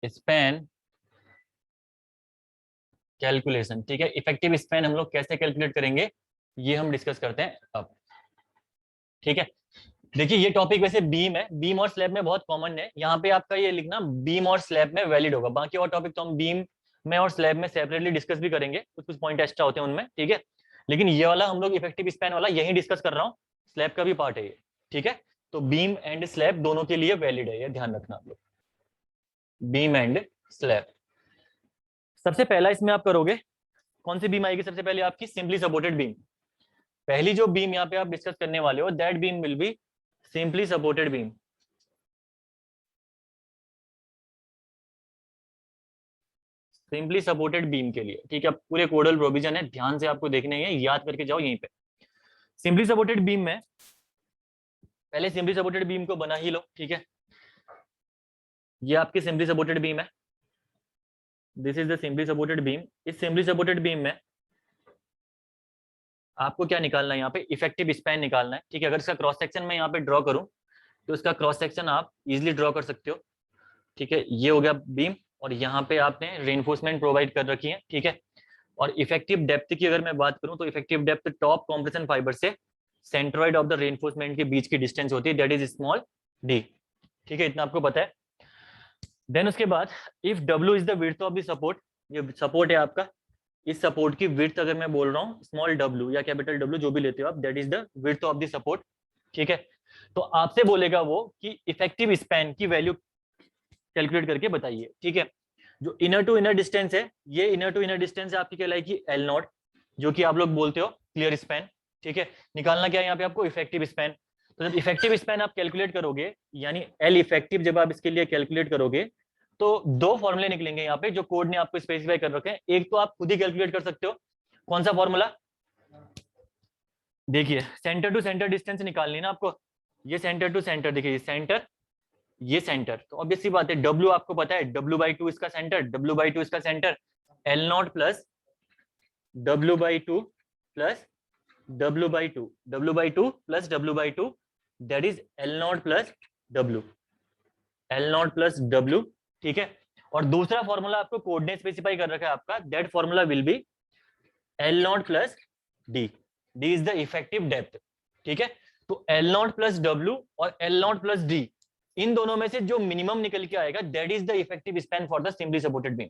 Span calculation. ठीक है, effective span हम लोग कैसे कैलकुलेट करेंगे ये हम डिस्कस करते हैं अब। ठीक है, देखिए ये टॉपिक वैसे बीम है, बीम और स्लैब में बहुत कॉमन है। यहाँ पे आपका ये लिखना बीम और स्लैब में वैलिड होगा, बाकी और टॉपिक तो हम बीम में और स्लैब में सेपरेटली डिस्कस भी करेंगे, कुछ कुछ पॉइंट एक्स्ट्रा होते हैं उनमें। ठीक है, लेकिन ये वाला हम लोग इफेक्टिव स्पैन वाला यही डिस्कस कर रहा हूँ, स्लैब का भी पार्ट है ये। ठीक है, तो बीम एंड स्लैब दोनों के लिए वैलिड है, ये ध्यान रखना आप लोग, बीम एंड स्लैब। सबसे पहला इसमें आप करोगे, कौन सी बीम आएगी सबसे पहले आपकी? Simply supported beam. पहली जो बीम यहाँ पे आप डिस्कस करने वाले हो, that beam will be simply supported beam. Simply supported beam के लिए, ठीक है, पूरे कोडल प्रोविजन है, ध्यान से आपको देखने हैं, याद करके जाओ यहीं पे। सिंपली सपोर्टेड बीम में पहले सिंपली सपोर्टेड बीम को बना ही लो। ठीक है, ये आपकी सिंपली सपोर्टेड बीम है, this is the simply supported beam. इस सिंपली सपोर्टेड बीम में आपको क्या निकालना है? यहाँ पे इफेक्टिव स्पैन निकालना है। ठीक है, अगर इसका क्रॉस सेक्शन मैं यहाँ पे ड्रॉ करूं तो इसका क्रॉस सेक्शन आप इजिली ड्रॉ कर सकते हो। ठीक है, ये हो गया बीम, और यहाँ पे आपने रेनफोर्समेंट प्रोवाइड कर रखी है। ठीक है, और इफेक्टिव डेप्थ की अगर मैं बात करूं तो effective depth top compression fibre से सेंट्रॉइड ऑफ द रेनफोर्समेंट के बीच की डिस्टेंस होती है, दैट इज स्मॉल डी। ठीक है, इतना आपको पता है। देन उसके बाद if W is the width of the support, ये सपोर्ट है आपका, इस सपोर्ट की विड्थ अगर मैं बोल रहा हूँ स्मॉल डब्ल्यू या कैपिटल डब्ल्यू जो भी लेते हो आप, that is the width of the support. ठीक है, तो आपसे बोलेगा वो कि इफेक्टिव स्पैन की वैल्यू कैलकुलेट करके बताइए। ठीक है, जो इनर टू इनर डिस्टेंस है, ये इनर टू इनर डिस्टेंस आपकी कहलाएगी एल नॉट, जो कि आप लोग बोलते हो क्लियर स्पैन। ठीक है, निकालना क्या है यहाँ पे आपको? Effective span. तो जब इफेक्टिव स्पैन आप कैलकुलेट करोगे, यानी एल इफेक्टिव जब आप इसके लिए कैलकुलेट करोगे, तो दो फॉर्मूले निकलेंगे यहाँ पे जो कोड ने आपको स्पेसिफाई कर रखे हैं। एक तो आप खुद ही कैलकुलेट कर सकते हो, कौन सा फॉर्मूला? देखिए, सेंटर टू सेंटर डिस्टेंस निकालनी ना आपको, ये सेंटर टू सेंटर, देखिए सेंटर, ये सेंटर, तो ऑब्वियस सी बात है W आपको पता है, W/2 इसका सेंटर, W/2 इसका centre, L0 plus W/2 plus W/2, W/2 plus W/2, that is L0 plus W, L0 plus W। ठीक है, और दूसरा फॉर्मूला आपको कोड ने स्पेसिफाई कर रखा है आपका, that formula will be L0 plus D, D is the effective depth. ठीक है, तो L0 प्लस W और L0 प्लस D, इन दोनों में से जो मिनिमम निकल के आएगा, that is the effective span for the simply supported beam.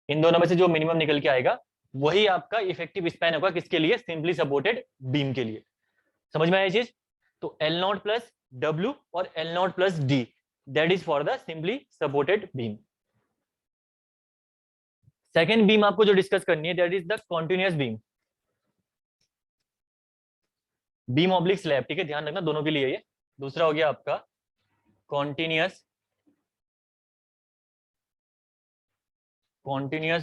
इन दोनों में से जो मिनिमम निकल के आएगा वही आपका इफेक्टिव स्पैन होगा, किसके लिए? सिंपली सपोर्टेड बीम के लिए। समझ में आया ये चीज? तो L0 प्लस W और L0 plus D, that is for the simply supported beam. Second beam आपको जो डिस्कस करनी है, that is the continuous beam, beam oblique slab. ठीक है, ध्यान रखना दोनों के लिए ये। दूसरा हो गया आपका कॉन्टिन्यूअस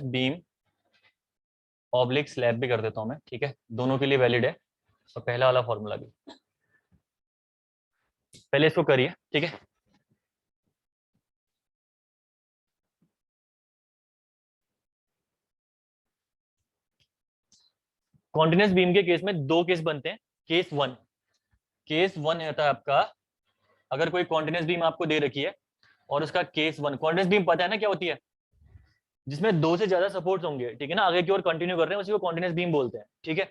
बीम ऑब्लिक स्लैब भी कर देता हूं मैं। ठीक है, दोनों के लिए वैलिड है, और पहला वाला फॉर्मूला भी। पहले इसको करिए। ठीक है, कॉन्टिन्यूअस बीम के केस में दो केस बनते हैं। केस वन होता है आपका, अगर कोई कॉन्टिन्यूअस बीम आपको दे रखी है और उसका केस वन, कॉन्टिन्यूअस बीम पता है ना क्या होती है? जिसमें दो से ज्यादा सपोर्ट्स होंगे। ठीक है ना, आगे की ओर कंटिन्यू कर रहे हैं, उसी को कॉन्टिन्यूअस बीम बोलते हैं। ठीक है,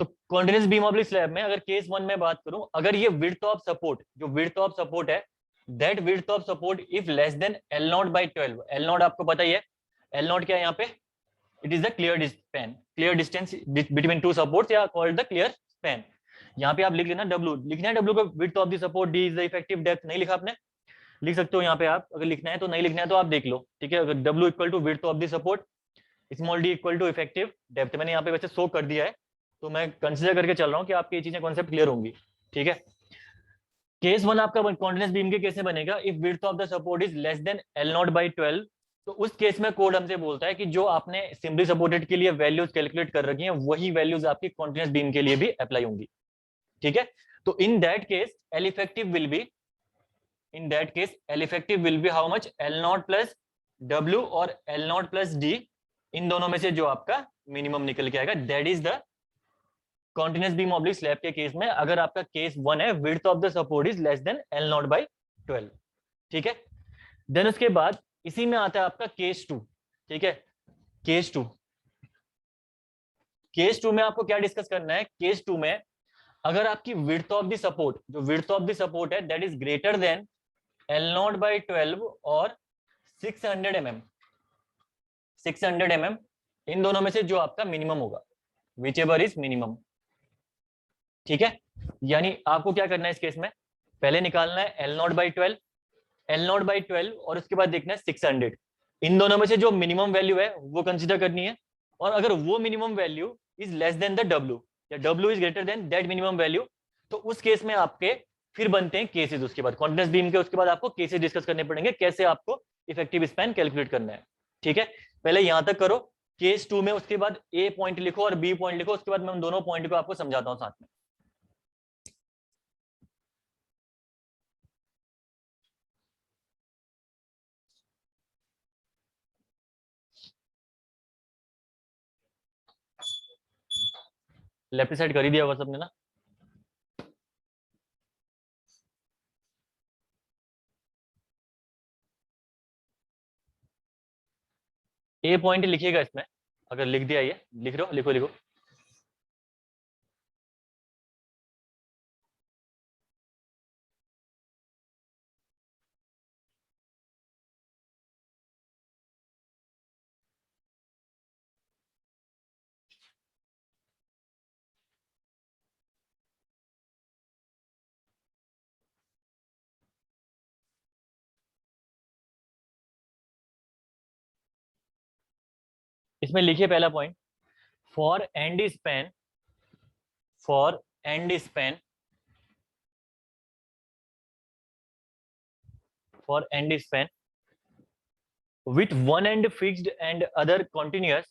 तो कॉन्टिन्यूअस बीम ऑब्लिक स्लैब में अगर केस वन में बात करूं, अगर ये विड्थ ऑफ सपोर्ट, जो विड्थ ऑफ सपोर्ट है, that width of support if less than L0/12, L0 आपको पता ही है, L0 क्या है यहाँ पे? It is the clear span, clear distance between two supports, या कॉल्ड द क्लियर स्पैन। यहाँ पे आप लिख लेना W, लिखना है W को, width of the support D is the effective depth, नहीं लिखा आपने? लिख सकते हो यहाँ पे आप, अगर लिखना है तो, नहीं लिखना है तो आप देख लो। ठीक है, अगर W equal to width of the support, small d equal to effective depth, मैंने यहाँ पे वैसे शो कर दिया है, तो मैं कंसीडर करके चल रहा हूँ कि आपकी ये चीजें कॉन्सेप्ट क्लियर होंगी। ठीक है, केस वन आपका कॉन्टिन्यूअस बीम के केस में बनेगा if width of the support is less than L0/12, तो उस केस में कोड हमसे बोलता है कि जो आपने सिंपली सपोर्टेड के लिए वैल्यूज कैलकुलेट कर रखी हैं, वही वैल्यूज आपकी कॉन्टिन्यूअस बीम के लिए भी अप्लाई होंगी। ठीक है, तो इन that case L effective will be, in that case L effective will be how much? L0 plus W और L0 प्लस D, इन दोनों में से जो आपका मिनिमम निकल के आएगा, that is the continuous beam oblique slab के केस में, अगर आपका केस वन है, width of the support is less than L0/12। ठीक है, देन उसके बाद इसी में आता है आपका केस 2, ठीक है। केस 2, केस 2 में आपको क्या डिस्कस करना है? केस 2 में अगर आपकी विड्थ ऑफ द सपोर्ट, जो विड्थ ऑफ द सपोर्ट है that is greater then L0/12 और 600 mm, 600 mm, इन दोनों में से जो आपका मिनिमम होगा, विच एवर इज मिनिमम, ठीक है। यानी आपको क्या करना है इस केस में? पहले निकालना है L0/12, L0/12 और उसके बाद देखना है 600, इन दोनों में से जो मिनिमम वैल्यू है वो कंसीडर करनी है। और अगर वो minimum value is less than the W या W is greater then that minimum value, तो उस केस में आपके फिर बनते हैं केसेस। उसके बाद कॉन्टिन्यूअस बीम के उसके बाद आपको केसेस डिस्कस करने पड़ेंगे, कैसे आपको इफेक्टिव स्पैन कैलकुलेट करना है, ठीक है। पहले यहां तक करो केस 2 में, उसके बाद A पॉइंट लिखो और B पॉइंट लिखो, उसके बाद मैं उन दोनों पॉइंट को आपको समझाता हूं साथ में। लेफ्ट साइड कर ही दिया होगा सबने ना? A पॉइंट लिखिएगा इसमें, अगर लिख दिया, ये लिख रहे हो, लिखो लिखो। इसमें लिखिए पहला point, for end span, for end span, for end span with one end fixed and other continuous,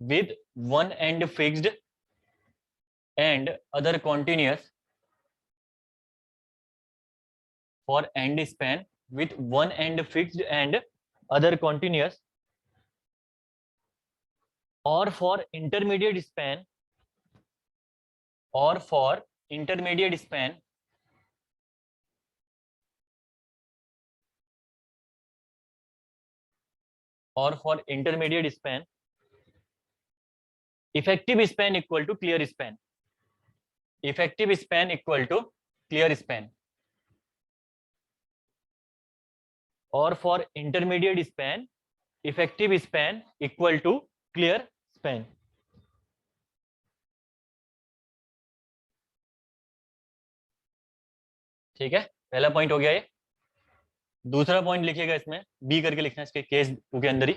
with one end fixed and other continuous, for end span with one end fixed and other continuous, or for intermediate span, or for intermediate span, or for intermediate span, effective span equal to clear span, effective span equal to clear span, or for intermediate span, effective span equal to clear span, ठीक है। पहला point हो गया ये। दूसरा point लिखिएगा इसमें, B करके लिखना है इसके केस 2 के अंदर ही।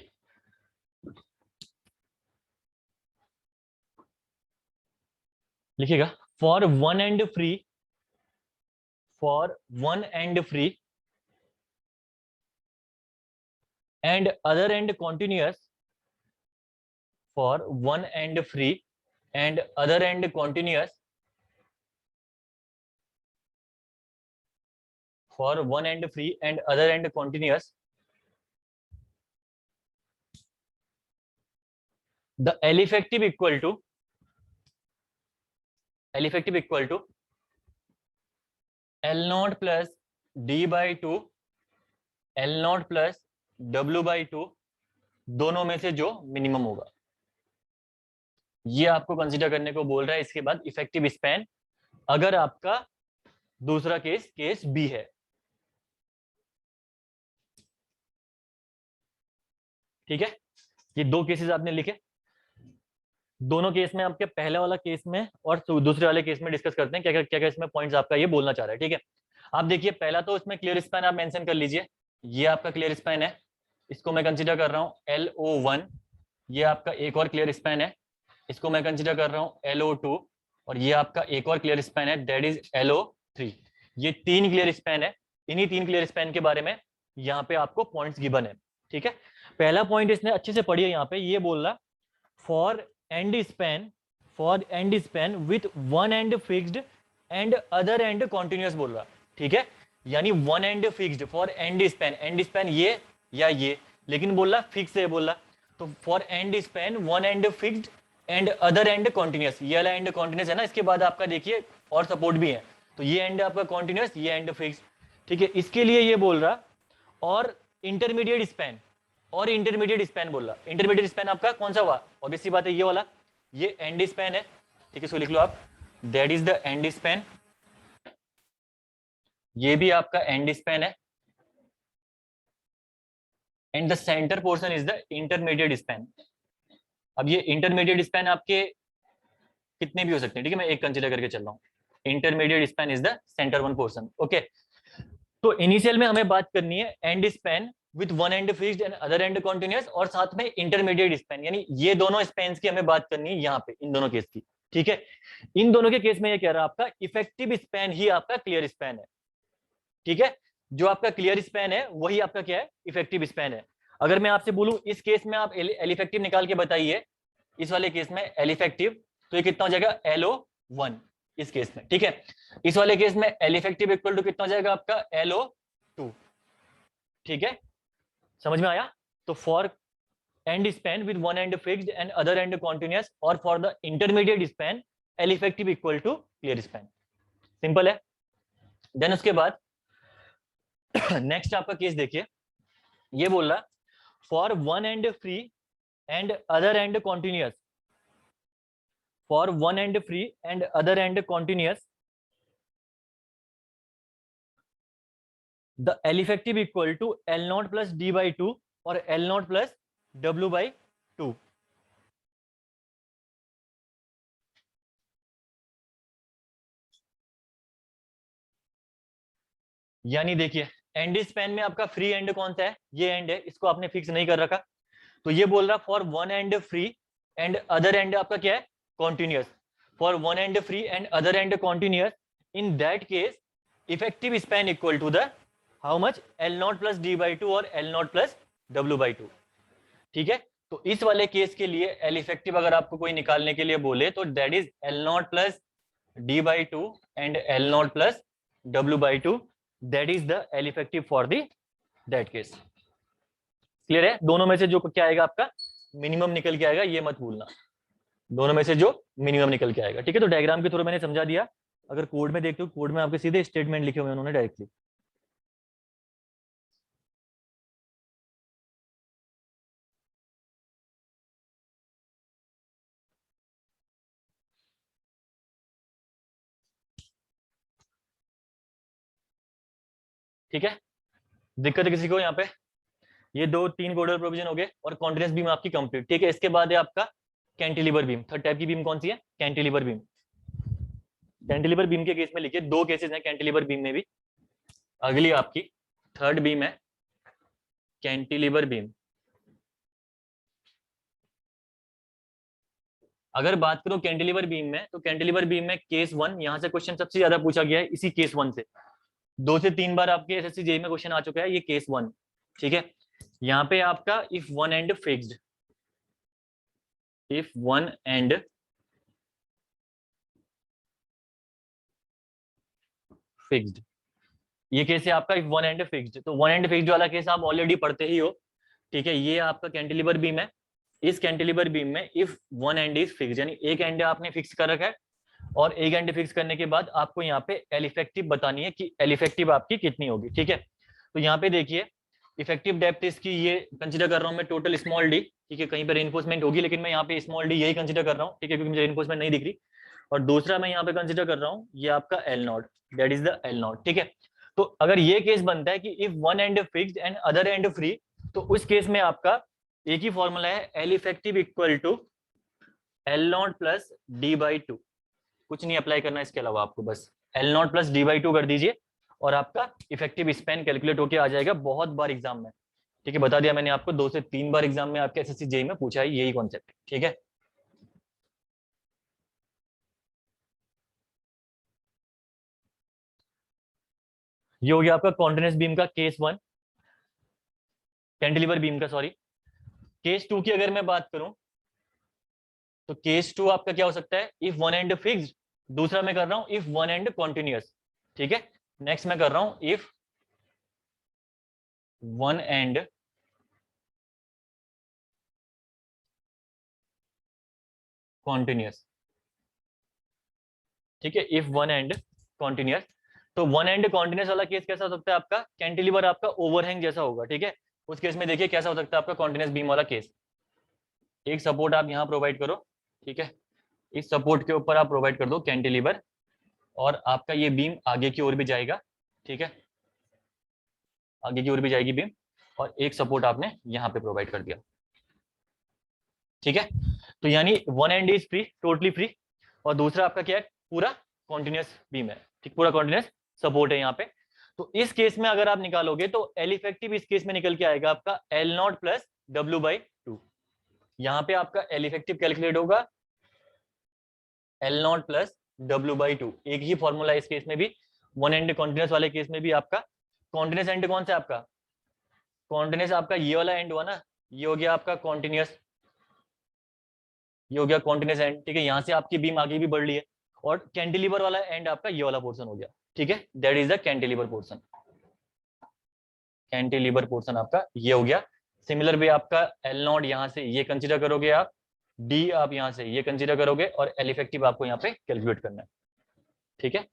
लिखिएगा for one end free, for one end free and other end continuous, for one end free and other end continuous, for one end free and other end continuous, the L effective equal to, L effective equal to L0 plus D by 2, L0 plus W by 2, दोनों में से जो minimum होगा, ये आपको consider करने को बोल रहा है। इसके बाद इफेक्टिव स्पैन, अगर आपका दूसरा केस केस बी है, ठीक है। ये दो केसेस आपने लिखे, दोनों केस में आपके पहले वाला केस में और दूसरे वाले केस में डिस्कस करते हैं क्या क्या क्या इसमें पॉइंट्स आपका ये बोलना चाह रहा है, ठीक है। आप देखिए पहला तो इसमें क्लियर स्पैन आप मेंशन कर लीजिए, ये आपका क्लियर स्पैन है, इसको मैं कंसीडर कर रहा हूँ LO1, ये आपका एक और क्लियर स्पैन है, इसको मैं कंसीडर कर रहा हूँ LO2, और ये आपका एक और क्लियर स्पैन है दैट इज LO3। ये तीन क्लियर स्पैन है, इन्हीं तीन क्लियर स्पैन के बारे में यहाँ पे आपको पॉइंट्स गिवन है, ठीक है। पहला पॉइंट इसने अच्छे से पढ़िए, यहाँ पे ये बोल रहा for end span, for end span with one end fixed and other end continuous बोल रहा, ठीक है। यानी one end fixed for end span ये या ये, लेकिन बोल रहा फिक्स है, बोल रहा तो for end span one end fixed and other end continuous, ये वाला end continuous है ना, इसके बाद आपका देखिए और सपोर्ट भी है, तो ये एंड आपका continuous, ये एंड फिक्स, ठीक है। इसके लिए ये बोल रहा और इंटरमीडिएट स्पैन, और इंटरमीडिएट स्पैन बोल रहा। इंटरमीडिएट स्पैन आपका कौन सा हुआ? ऑब्वियसली बात है ये वाला, ये एंड स्पैन है, ठीक है, इसको लिख लो आप, that is the end span. ये भी आपका एंड स्पैन है, and the centre portion is the intermediate span. अब ये इंटरमीडिएट स्पैन आपके कितने भी हो सकते हैं, ठीक है, मैं एक कंसीडर करके चल रहा हूँ। Intermediate span is the centre one portion, okay. तो इनिशियल में हमें बात करनी है and span with one end fixed and other end continuous, और साथ में इंटरमीडिएट स्पैन, यानी ये दोनों स्पैन्स की हमें बात करनी है यहाँ पे, इन दोनों केस की, ठीक है। इन दोनों के केस में ये कह रहा है आपका इफेक्टिव स्पैन ही आपका क्लियर स्पैन है, ठीक है। जो आपका क्लियर स्पैन है वही आपका क्या है, इफेक्टिव स्पैन है। अगर मैं आपसे बोलूं इस केस में आप एल इफेक्टिव निकाल के बताइए, इस वाले केस में एल इफेक्टिव, तो ये कितना हो जाएगा, LO1 इस केस में, ठीक है। इस वाले केस में एल इफेक्टिव इक्वल टू कितना हो जाएगा आपका, LO2, ठीक है, समझ में आया। तो for end span with one end fixed and other end continuous, और for the intermediate span L effective equal to clear span, simple है। देन उसके बाद नेक्स्ट आपका केस देखिए, ये बोल रहा for one end free and other end continuous, for one end free and other end continuous the L effective equal to L0 plus D/2 और L0 plus W/2। यानी देखिए एंड स्पैन में आपका फ्री एंड कौन सा है, ये and है, इसको आपने फिक्स नहीं कर रखा। तो ये बोल रहा for one end free and other end आपका क्या है, continuous. For one end free and other end continuous, in that case effective span equal to the how much, L0 plus D/2 और L0 प्लस W/2, ठीक है। तो इस वाले case के लिए एल इफेक्टिव अगर आपको कोई निकालने के लिए बोले तो that is L0 plus D/2 and L0 plus W/2, that is the L effective for the that case. Clear है, दोनों में से जो क्या आएगा आपका मिनिमम निकल के आएगा, ये मत भूलना, दोनों में से जो मिनिमम निकल के आएगा, ठीक है। तो डायग्राम के थ्रू मैंने समझा दिया। अगर कोड में देखते हो, कोड में आपके सीधे स्टेटमेंट लिखे हुए हैं उन्होंने डायरेक्टली। ठीक है, दिक्कत है किसी को यहाँ पे? ये दो तीन कोडल प्रोविजन हो गए और कॉन्टिन्यूअस बीम आपकी कंप्लीट, ठीक है। इसके बाद है आपका कैंटिलीवर बीम। थर्ड टाइप की बीम कौन सी है, कैंटिलीवर बीम। कैंटिलीवर बीम के केस में लिखिए, दो केसेस हैं कैंटिलीवर बीम में भी। अगली आपकी थर्ड बीम है कैंटिलीवर बीम। अगर बात करो कैंटिलीवर बीम में, तो कैंटिलीवर बीम में केस वन, यहां से क्वेश्चन सबसे ज्यादा पूछा गया है इसी केस वन से। 2 से 3 बार आपके एसएससी जेईई में क्वेश्चन आ चुका है, ये केस वन, ठीक है। यहाँ पे आपका if one end fixed, if one end fixed, ये केस है आपका इफ वन एंड फिक्स्ड। तो वन एंड फिक्स्ड वाला केस आप ऑलरेडी पढ़ते ही हो, ठीक है। ये आपका कैंटिलीवर बीम है। इस कैंटिलीवर बीम में if one and is fix, यानी एक एंड आपने फिक्स कर रखा है, और एक एंड फिक्स करने के बाद आपको यहाँ पे एल इफेक्टिव बतानी है कि एल इफेक्टिव आपकी कितनी होगी, ठीक है। तो यहाँ पे देखिए इफेक्टिव डेप्थ इसकी ये कंसिडर कर रहा हूँ मैं टोटल स्मॉल डी, ठीक है। कहीं पर रेनफोर्समेंट होगी लेकिन मैं यहाँ पे स्मॉल डी यही कंसिडर कर रहा हूँ, ठीक है, क्योंकि मुझे रेनफोर्समेंट नहीं दिख रही। और दूसरा मैं यहाँ पे कंसिडर कर रहा हूँ ये आपका L0, that is the L0, ठीक है। तो अगर ये केस बनता है कि if one end fixed and other end free, तो उस केस में आपका एक ही फॉर्मूला है, L effective equal to L0 plus D/2। कुछ नहीं अप्लाई करना इसके अलावा आपको, बस L0 प्लस D/2 कर दीजिए और आपका इफेक्टिव स्पैन कैलकुलेट होकर आ जाएगा। बहुत बार एग्जाम में, ठीक है, बता दिया मैंने आपको, 2 से 3 बार एग्जाम में आपके एसएससी जेईई में पूछा है यही कॉन्सेप्ट, ठीक है। ये हो गया आपका कॉन्टिन्यूअस बीम का केस वन, कैंटिलीवर बीम का, सॉरी। केस टू की अगर मैं बात करूं, तो केस टू आपका क्या हो सकता है, इफ वन एंड फिक्स्ड। दूसरा मैं कर रहा हूं इफ वन एंड कॉन्टिन्यूअस, ठीक है। नेक्स्ट मैं कर रहा हूं इफ वन एंड कॉन्टिन्यूअस, ठीक है, इफ वन एंड कॉन्टिन्यूअस। तो वन एंड कॉन्टिन्यूस वाला केस कैसा हो सकता है आपका, कैंटिलीवर आपका ओवरहैंग जैसा होगा, ठीक है। उस केस में देखिए कैसा हो सकता है आपका कॉन्टिन्यूस बीम वाला केस, एक सपोर्ट आप यहाँ प्रोवाइड करो, ठीक है, इस सपोर्ट के ऊपर आप प्रोवाइड कर दो कैंटिलीवर, और आपका ये बीम आगे की ओर भी जाएगा, ठीक है, आगे की ओर भी जाएगी बीम, और एक सपोर्ट आपने यहाँ पे प्रोवाइड कर दिया, ठीक है। तो यानी one and is free, totally free, और दूसरा आपका क्या है, पूरा कॉन्टिन्यूस बीम है, ठीक, पूरा कॉन्टिन्यूस सपोर्ट है यहाँ पे। तो इस केस में अगर आप निकालोगे तो एल इफेक्टिव इस केस में निकल के आएगा आपका एल नॉट प्लस W/2। यहाँ पे आपका एल इफेक्टिव कैलकुलेट होगा एल नॉट प्लस W/2, एक ही फॉर्मूला इस केस में भी, वन एंड कॉन्टिन्यूस वाले केस में भी। आपका कॉन्टिन्यूस एंड कौन सा आपका, कॉन्टिन्यूस आपका ये वाला एंड हुआ ना, ये हो गया आपका कॉन्टिन्यूस, ये हो गया कॉन्टिन्यूस एंड, ठीक है, यहाँ से आपकी बीम आगे भी बढ़ रही है, और कैंटिलीवर वाला एंड आपका ये वाला पोर्शन हो गया, ठीक है, that is the cantilever portion, cantilever portion आपका ये हो गया। सिमिलर वे आपका एल नॉट यहाँ से ये कंसीडर करोगे आप, डी आप यहाँ से ये कंसीडर करोगे, और एल इफेक्टिव आपको यहाँ पे कैलकुलेट करना है, ठीक है।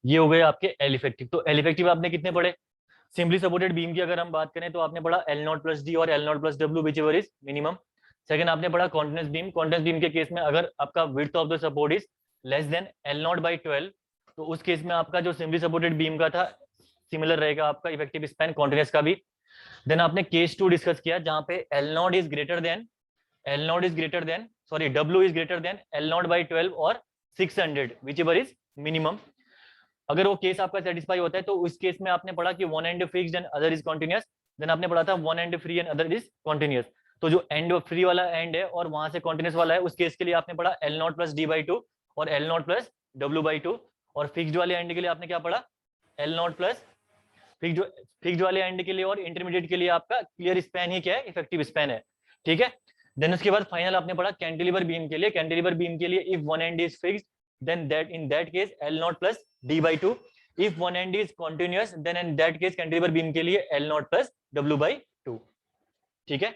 ये हो गए आपके एल इफेक्टिव। तो एल इफेक्टिव आपने कितने पढ़े, सिंपली सपोर्टेड बीम की अगर हम बात करें तो आपने पढ़ा एल नॉट प्लस डी और L not plus W which ever is minimum. Second आपने पढ़ा कॉन्टिन्यूस बीम, कॉन्टिन्यूस बीम के केस में अगर आपका width of the support is less than L not by 12, तो उस केस में आपका जो सिंपली सपोर्टेड बीम का था सिमिलर रहेगा आपका इफेक्टिव स्पैन कॉन्टिन्यूस का भी। देन आपने केस 2 डिस्कस किया जहां पे L not is greater then W is greater then L not by 12 और 600 विच एवर इज मिनिमम। अगर वो केस आपका सेटिस्फाई होता है तो उस केस में आपने पढ़ा कि one end fixed and other is continuous. Then आपने पढ़ा था one end free and other is continuous. तो जो एंड फ्री वाला एंड है और वहां से कॉन्टिन्यूस वाला है, उस केस के लिए आपने पढ़ा एल नॉट प्लस D/2 और एल नॉट प्लस W/2। और फिक्स्ड वाले एंड के लिए आपने क्या पढ़ा, एल नॉट प्लस फिक्स्ड वाले एंड के लिए और इंटरमीडिएट के लिए आपका क्लियर स्पैन ही क्या है, इफेक्टिव स्पैन है, ठीक है। देन उसके बाद फाइनल आपने पढ़ा कैंटिलीवर बीम के लिए, कैंटिलीवर बीम के लिए if one and is fixed then that in that case L naught plus D/2, if one end is continuous then in that case cantilever beam के लिए L naught plus W/2, ठीक है।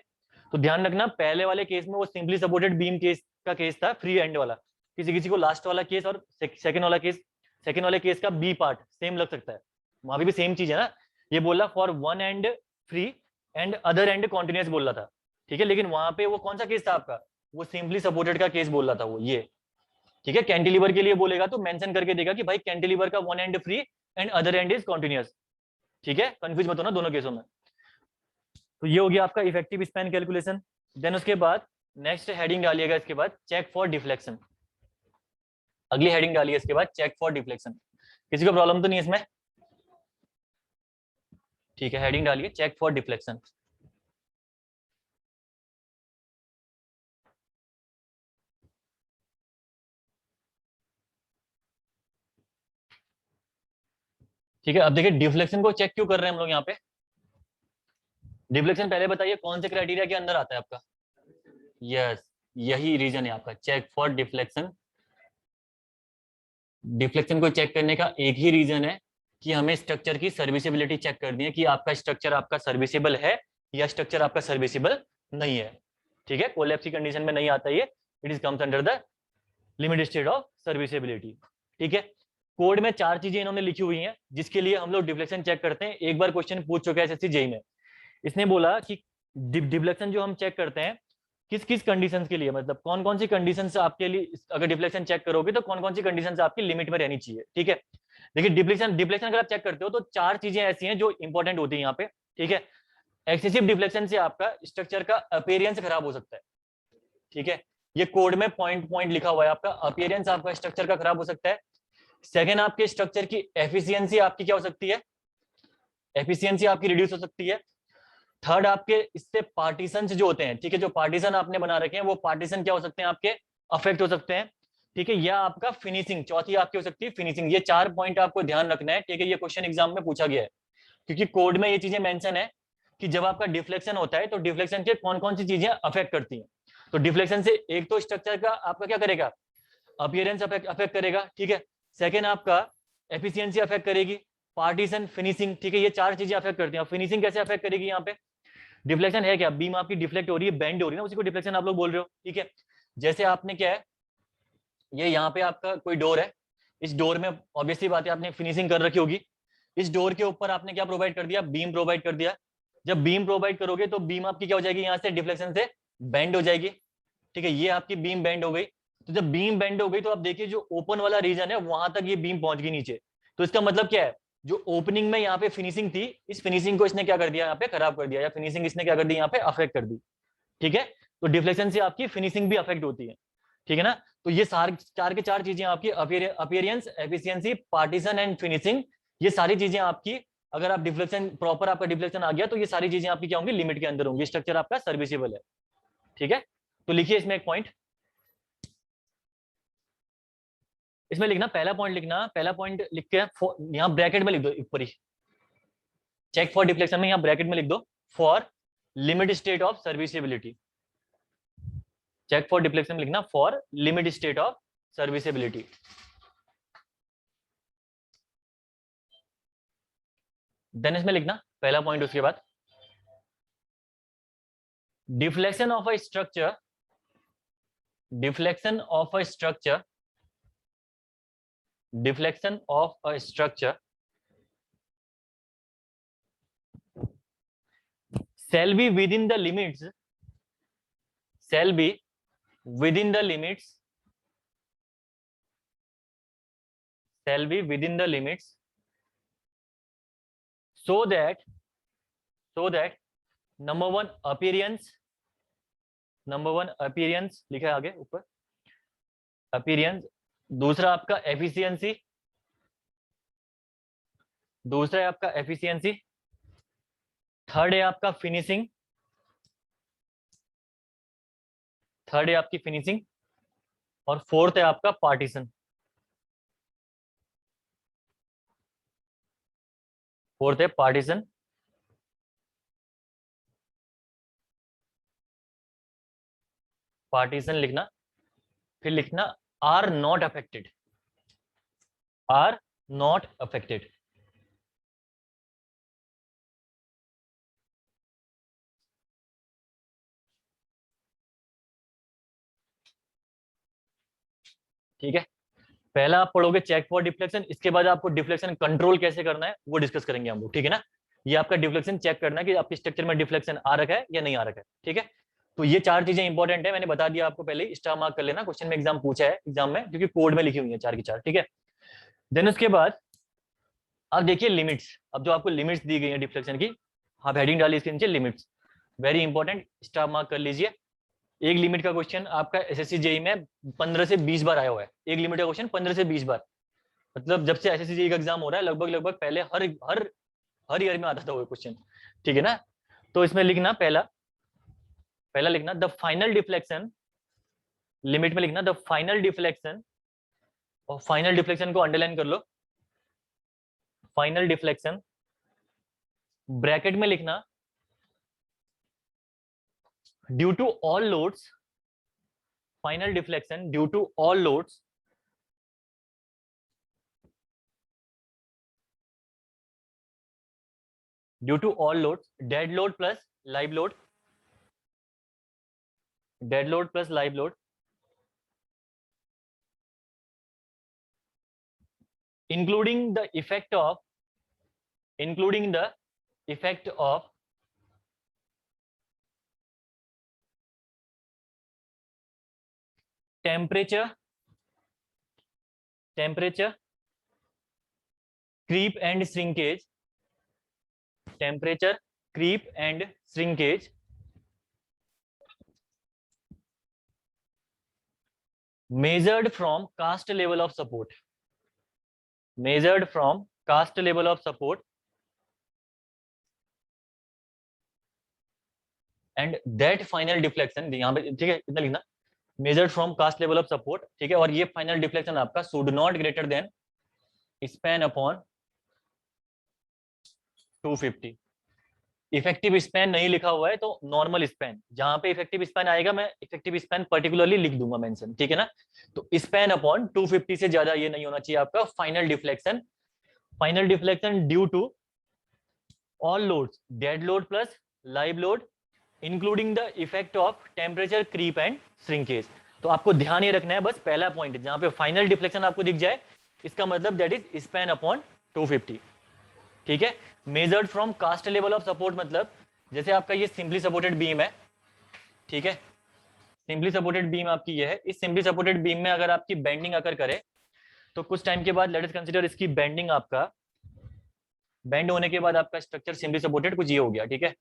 तो ध्यान रखना पहले वाले केस में वो सिंपली सपोर्टेड बीम केस का केस था, फ्री एंड वाला, किसी किसी को लास्ट वाला केस और सेकंड वाले केस का बी पार्ट सेम लग सकता है, वहां भी सेम चीज है ना। ये बोला for one end free and other and continuous बोल रहा था, ठीक है, लेकिन वहां पे वो कौन सा केस था आपका, वो सिंपली सपोर्टेड का केस बोल रहा था वो ये, ठीक है। कैंटिलीवर के लिए बोलेगा तो मेंशन करके देगा कि भाई कैंटिलीवर का one end free and other and is continuous, ठीक है, कंफ्यूज मत होना दोनों केसों में। तो ये हो गया आपका इफेक्टिव स्पैन कैलकुलेशन। देन उसके बाद नेक्स्ट हेडिंग डालिएगा इसके बाद चेक फॉर डिफ्लेक्शन, अगली हेडिंग डालिए इसके बाद चेक फॉर डिफ्लेक्शन। किसी को प्रॉब्लम तो नहीं इसमें, ठीक है, हेडिंग डालिए चेक फॉर डिफ्लेक्शन। ठीक है, अब देखिए डिफ्लेक्शन को चेक क्यों कर रहे हैं हम लोग यहाँ पे। डिफ्लेक्शन पहले बताइए कौन से क्राइटेरिया के अंदर आता है आपका, यस यही रीजन है आपका चेक फॉर डिफ्लेक्शन। डिफ्लेक्शन को चेक करने का एक ही रीजन है कि हमें स्ट्रक्चर की सर्विसिबिलिटी चेक करनी है कि आपका स्ट्रक्चर आपका सर्विसिबल है या स्ट्रक्चर आपका सर्विसिबल नहीं है, ठीक है। कोलैप्स की कंडीशन में नहीं आता ये, it is comes under the limit state of serviceability, ठीक है। कोड में 4 चीजें इन्होंने लिखी हुई हैं जिसके लिए हम लोग डिफ्लेक्शन चेक करते हैं। एक बार क्वेश्चन पूछ चुका है एसएससी जेईई में, इसने बोला कि डिफ्लेक्शन जो हम चेक करते हैं किस किस कंडीशंस के लिए, मतलब कौन कौन सी कंडीशंस आपके लिए अगर डिफ्लेक्शन चेक करोगे तो कौन कौन सी कंडीशंस आपकी लिमिट में रहनी चाहिए, ठीक है। देखिए डिफ्लेक्शन अगर आप चेक करते हो तो 4 चीजें ऐसी हैं जो इंपॉर्टेंट होती है यहाँ पे, ठीक है। एक्सेसिव डिफ्लेक्शन से आपका स्ट्रक्चर का अपीयरेंस खराब हो सकता है, ठीक है, ये कोड में पॉइंट पॉइंट लिखा हुआ है, आपका अपीयरेंस आपका स्ट्रक्चर का खराब हो सकता है। सेकेंड आपके स्ट्रक्चर की एफिशिएंसी आपकी क्या हो सकती है, एफिशिएंसी आपकी रिड्यूस हो सकती है। थर्ड आपके इससे पार्टीशन जो होते हैं, ठीक है, जो पार्टीशन आपने बना रखे हैं वो पार्टीशन क्या हो सकते हैं आपके अफेक्ट हो सकते हैं। ठीक है, या आपका फिनिशिंग, चौथी आपकी हो सकती है फिनिशिंग। ये 4 पॉइंट आपको ध्यान रखना है, ठीक है, ये क्वेश्चन एग्जाम में पूछा गया है, क्योंकि कोड में ये चीजें मेंशन है कि जब आपका डिफ्लेक्शन होता है तो डिफ्लेक्शन के कौन कौन सी चीजें अफेक्ट करती हैं। तो डिफ्लेक्शन से एक तो स्ट्रक्चर का आपका क्या करेगा, अपीयरेंस अफेक्ट करेगा, ठीक है। सेकेंड आपका एफिशिएंसी अफेक्ट करेगी, पार्टीशन, फिनिशिंग, ठीक है, ये 4 चीजें अफेक्ट करती हैं। फिनिशिंग कैसे अफेक्ट करेगी, यहाँ पे डिफ्लेक्शन है क्या, बीम आपकी डिफ्लेक्ट हो रही है, बेंड हो रही है ना, उसी को डिफ्लेक्शन आप लोग बोल रहे हो, ठीक है। जैसे आपने क्या है, ये यहाँ पे आपका कोई डोर है, इस डोर में ऑब्वियसली बात है आपने फिनिशिंग कर रखी होगी, इस डोर के ऊपर आपने क्या प्रोवाइड कर दिया, बीम प्रोवाइड कर दिया। जब बीम प्रोवाइड करोगे तो बीम आपकी क्या हो जाएगी, यहाँ से डिफ्लेक्शन से बेंड हो जाएगी, ठीक है, ये आपकी बीम बेंड हो गई। तो जब बीम बेंड हो गई तो आप देखिए जो ओपन वाला रीजन है वहां तक ये बीम पहुंच गई नीचे। तो इसका मतलब क्या है, जो ओपनिंग में यहाँ पे फिनिशिंग थी, इस फिनिशिंग को इसने क्या कर दिया, यहाँ पे खराब कर दिया, या फिनिशिंग इसने क्या कर दी, यहाँ पे अफेक्ट कर दी, ठीक है। तो डिफ्लेक्शन से आपकी फिनिशिंग भी अफेक्ट होती है, ठीक है ना। तो ये सारे 4 के 4 चीजें आपकी appearance, efficiency, partition and finishing, ये सारी चीजें आपकी, अगर आप डिफ्लेक्शन प्रॉपर आपका डिफ्लेक्शन आ गया तो ये सारी चीजें आपकी क्या होंगी, लिमिट के अंदर होंगी, स्ट्रक्चर आपका सर्विसेबल है, ठीक है। तो लिखिए इसमें एक पॉइंट, इसमें लिखना, पहला पॉइंट लिखना, पहला पॉइंट लिख के यहाँ ब्रैकेट में लिख दो ऊपर ही, चेक फॉर डिफ्लेक्शन में यहाँ ब्रैकेट में लिख दो, for limit state of serviceability. Check for deflection में लिखना for limit state of serviceability. Then इसमें लिखना पहला पॉइंट, उसके बाद deflection of a structure, deflection of a structure, deflection of a structure shall be within the limits, shall be within the limits, shall be within the limits, so that, so that number one appearance, number 1 appearance लिखा है आगे ऊपर, appearance, दूसरा आपका efficiency, दूसरा है आपका efficiency, third है आपका फिनिशिंग, थर्ड है आपकी फिनिशिंग, और फोर्थ है आपका पार्टीशन, फोर्थ है पार्टीशन। पार्टीशन लिखना, फिर लिखना are not affected, are not affected, ठीक है। पहला आप पढ़ोगे चेक फॉर डिफ्लेक्शन, इसके बाद आपको डिफ्लेक्शन कंट्रोल कैसे करना है वो डिस्कस करेंगे हम लोग, ठीक है ना। ये आपका डिफ्लेक्शन चेक करना है कि आपके स्ट्रक्चर में डिफ्लेक्शन आ रखा है या नहीं आ रखा है, ठीक है। तो ये 4 चीजें इंपॉर्टेंट है, मैंने बता दिया आपको पहले ही, स्टार मार्क कर लेना, क्वेश्चन में एग्जाम पूछा है एग्जाम में, क्योंकि कोड में लिखी हुई है 4 की 4, ठीक है। देन उसके बाद अब देखिए लिमिट्स, अब जो आपको लिमिट्स दी गई है डिफ्लेक्शन की, आप हेडिंग डालिए इसके नीचे limits, very important, star mark कर लीजिए। एक लिमिट का क्वेश्चन आपका एसएससी जेई में 15 से 20 बार आया हुआ है, एक लिमिट का क्वेश्चन 15 से 20 बार, मतलब जब से एसएससी जेई का एग्जाम हो रहा है लगभग लगभग, पहले हर हर हर ईयर में आता था वो क्वेश्चन, ठीक है ना। तो इसमें लिखना पहला, पहला लिखना द फाइनल डिफ्लेक्शन, लिमिट में लिखना द फाइनल डिफ्लेक्शन, और फाइनल डिफ्लेक्शन को अंडरलाइन कर लो, फाइनल डिफ्लेक्शन, ब्रैकेट में लिखना due to all loads, final deflection due to all loads, due to all loads, dead load plus live load, dead load plus live load, including the effect of, including the effect of temperature, temperature, creep and shrinkage, temperature, creep and shrinkage, measured from cast level of support, measured from cast level of support, and that final deflection, यहाँ पे ठीक है इतना लिखना, measured from cast level of support, ठीक है। और ये फाइनल डिफ्लेक्शन आपका should not greater then span upon 250। Effective span नहीं लिखा हुआ है तो नॉर्मल स्पैन, जहां पे इफेक्टिव स्पैन आएगा मैं इफेक्टिव स्पैन पर्टिकुलरली लिख दूंगा मेंशन, ठीक है ना। तो स्पैन अपॉन 250 से ज्यादा ये नहीं होना चाहिए आपका final deflection. Final deflection due to all loads, dead load plus live load, including the effect of temperature creep and shrinkage. तो आपको ध्यान ये रखना है बस पहला पॉइंट, जहां पे फाइनल डिफ्लेक्शन आपको दिख जाए इसका मतलब दैट इज स्पैन अपॉन 250, ठीक है। Measured from cast level of support मतलब जैसे आपका ये सिंपली सपोर्टेड बीम है, ठीक है। सिंपली सपोर्टेड बीम आपकी ये है, इस सिंपली सपोर्टेड बीम में अगर आपकी बेंडिंग अकर करे तो कुछ टाइम के बाद लेट अस कंसीडर इसकी बेंडिंग, आपका बेंड होने के बाद आपका स्ट्रक्चर सिंपली सपोर्टेड कुछ ये हो गया, ठीक है।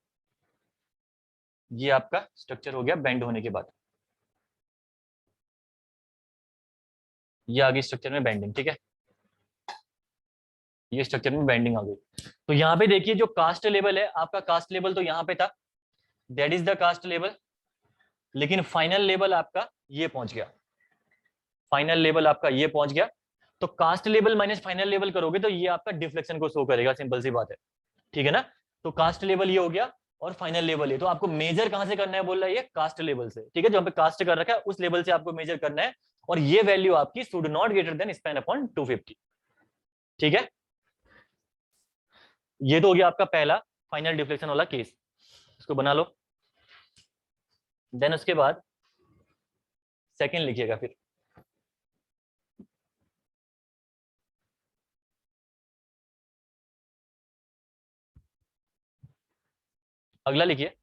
ये आपका स्ट्रक्चर हो गया बेंड होने के बाद, ये आगे स्ट्रक्चर में बेंडिंग, ठीक है। ये स्ट्रक्चर में बेंडिंग आ गई। तो यहाँ पे देखिए जो कास्ट लेवल है आपका, कास्ट लेवल तो यहाँ पे था, that is the cast level, लेकिन फाइनल लेवल आपका ये पहुंच गया, फाइनल लेवल आपका ये पहुंच गया। तो cast level minus final level करोगे तो ये आपका डिफ्लेक्शन को शो करेगा, सिंपल सी बात है, ठीक है ना। तो कास्ट लेवल ये हो गया और फाइनल लेवल ये, तो आपको मेजर कहां से करना है बोल रहा है ये, कास्ट लेवल से, ठीक है। जो पे कास्ट कर रखा है उस लेवल से आपको मेजर करना है, और ये वैल्यू आपकी should not greater then span upon 250, ठीक है। ये तो हो गया आपका पहला फाइनल डिफ्लेक्शन वाला केस, इसको बना लो। देन उसके बाद सेकंड लिखिएगा फिर, अगला लिखिए।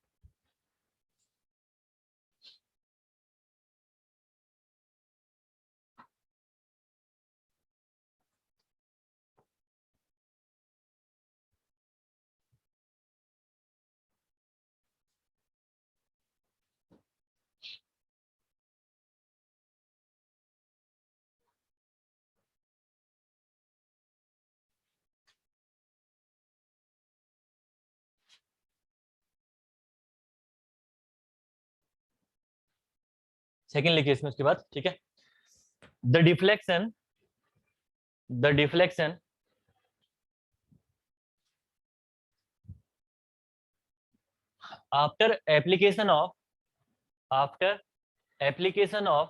सेकंड लिखिए इसमें उसके बाद, ठीक है। The deflection, the deflection after application of, after application of,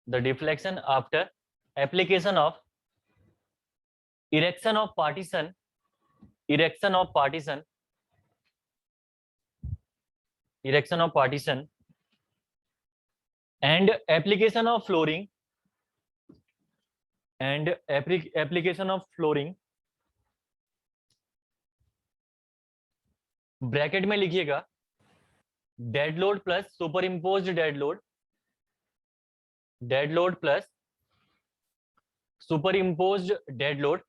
the deflection after application of erection of partition, erection of partition, erection of partition and application of flooring, and application of flooring, bracket में लिखिएगा dead load plus super imposed dead load, dead load plus super imposed dead load,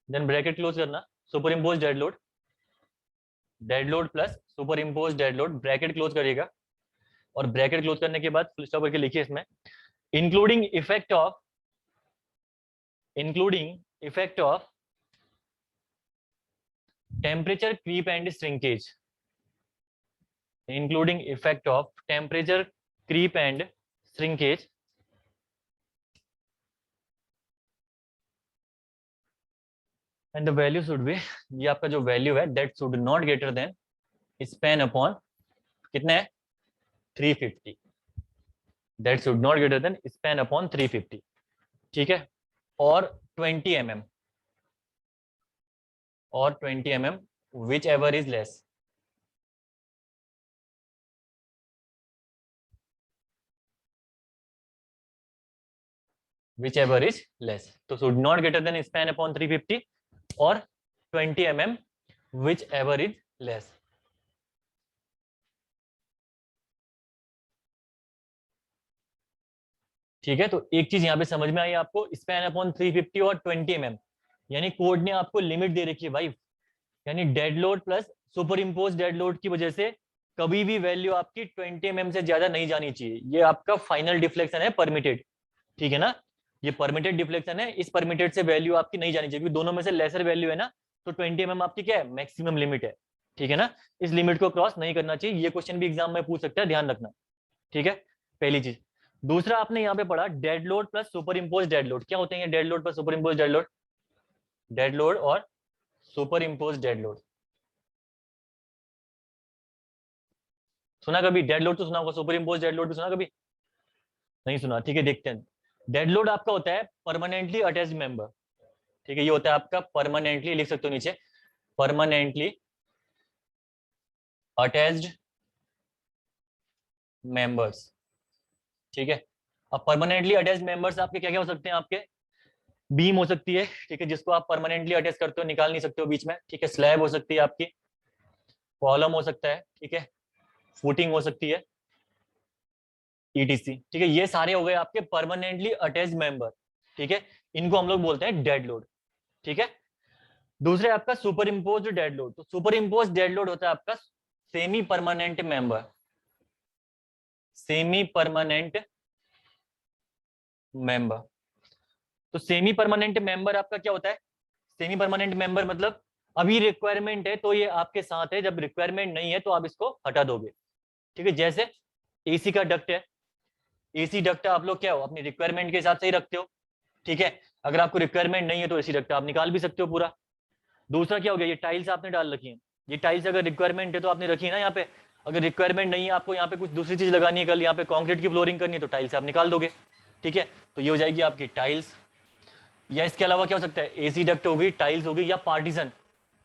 then bracket close करना, super imposed dead load, dead load plus super imposed dead load, bracket close करिएगा। और bracket close करने के बाद full stop करके लिखिए इसमें including effect of, including effect of temperature creep and shrinkage, including effect of temperature creep and shrinkage, and the value should be, ये आपका जो वैल्यू है that should not greater than span upon कितने है 350, that should not greater than span upon 350, ठीक है। और 20 mm, और 20 mm which ever is less, which ever is less, तो should not greater than span upon 350 और 20 mm which ever is less, ठीक है। तो एक चीज यहाँ पे समझ में आई आपको, स्पैन अपॉन 350 और 20 mm, यानी कोड ने आपको लिमिट दे रखी है भाई, यानी dead load plus super impose dead load की वजह से कभी भी वैल्यू आपकी 20 mm से ज्यादा नहीं जानी चाहिए। ये आपका फाइनल डिफ्लेक्शन है परमिटेड, ठीक है ना। ये परमिटेड डिफ्लेक्शन है, इस परमिटेड से वैल्यू आपकी नहीं जानी चाहिए, क्योंकि दोनों में से लेसर वैल्यू है ना, तो 20 mm आपकी क्या है, मैक्सिमम लिमिट है, ठीक है ना। इस लिमिट को क्रॉस नहीं करना चाहिए, ये क्वेश्चन भी एग्जाम में पूछ सकता है, ध्यान रखना, ठीक है, पहली चीज। दूसरा आपने यहाँ पे पढ़ा dead load plus super impose dead load, क्या होते हैं dead load plus super impose dead load? Dead load और सुपर इम्पोज डेड लोड सुना कभी? डेड लोड तो सुना होगा, सुपर इम्पोज डेड लोड भी सुना कभी? नहीं सुना, ठीक है, देखते हैं। डेड लोड आपका होता है परमानेंटली अटैच्ड मेंबर, ठीक है, ये होता है आपका परमानेंटली, लिख सकते हो नीचे, परमानेंटली अटैच्ड मेंबर्स, ठीक है। अब परमानेंटली अटैच्ड मेंबर्स आपके क्या क्या हो सकते हैं? आपके बीम हो सकती है, ठीक है, जिसको आप परमानेंटली अटैच करते हो, निकाल नहीं सकते हो बीच में, ठीक है, स्लैब हो सकती है आपकी, कॉलम हो सकता है, ठीक है, फुटिंग हो सकती है, ईटीसी, ठीक है, ये सारे हो गए आपके परमानेंटली अटैच्ड मेंबर, ठीक है, इनको हम लोग बोलते हैं डेड लोड, ठीक है। दूसरे आपका सुपर इम्पोज डेड लोड, तो सुपर इम्पोज डेड लोड होता है आपका semi permanent member, semi permanent member. तो सेमी परमानेंट मेंबर आपका क्या होता है? सेमी परमानेंट मेंबर मतलब अभी रिक्वायरमेंट है तो ये आपके साथ है, जब रिक्वायरमेंट नहीं है तो आप इसको हटा दोगे, ठीक है। जैसे एसी का डक्ट है, एसी डक्ट आप लोग क्या हो, अपनी रिक्वायरमेंट के हिसाब से ही रखते हो, ठीक है। अगर आपको रिक्वायरमेंट नहीं है तो एसी डक्ट आप निकाल भी सकते हो पूरा। दूसरा क्या हो गया, ये टाइल्स आपने डाल रखी है, ये टाइल्स अगर रिक्वायरमेंट है तो आपने रखी है ना यहाँ पे, अगर रिक्वायरमेंट नहीं है आपको यहाँ पे कुछ दूसरी चीज लगानी है, कल यहाँ पे कॉन्क्रीट की फ्लोरिंग करनी है तो टाइल्स आप निकाल दोगे, ठीक है। तो ये हो जाएगी आपकी टाइल्स। या इसके अलावा क्या हो सकता है, एसी डक्ट होगी, टाइल्स होगी, या पार्टीशन,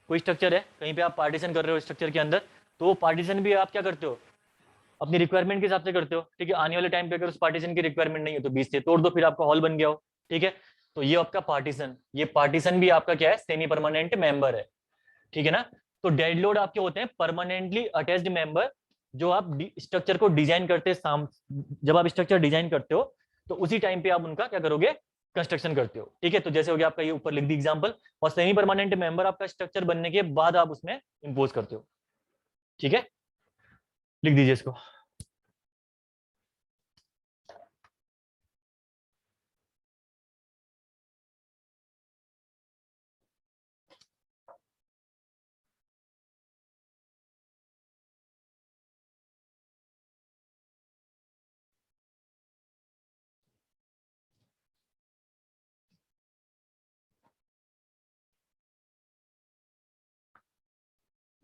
कोई स्ट्रक्चर है कहीं पे आप पार्टीशन कर रहे हो स्ट्रक्चर के अंदर, तो वो पार्टीशन भी आप क्या करते हो, अपनी रिक्वायरमेंट के हिसाब से करते हो, ठीक है। आने वाले टाइम पे अगर उस पार्टीशन की रिक्वायरमेंट नहीं है तो बीच से तोड़ दो, फिर आपका हॉल बन गया हो, ठीक है। तो ये आपका पार्टीशन, ये पार्टीशन भी आपका क्या है, सेमी परमानेंट मेंबर है, ठीक है ना। तो डेड लोड आपके होते हैं परमानेंटली अटैच्ड मेंबर, जो आप स्ट्रक्चर को डिजाइन करते जब आप स्ट्रक्चर डिजाइन करते हो तो उसी टाइम पे आप उनका क्या करोगे, कंस्ट्रक्शन करते हो, ठीक है। तो जैसे हो गया आपका ये ऊपर लिख दी एग्जांपल, और सेमी परमानेंट मेंबर आपका स्ट्रक्चर बनने के बाद आप उसमें इंपोज करते हो, ठीक है, लिख दीजिए इसको।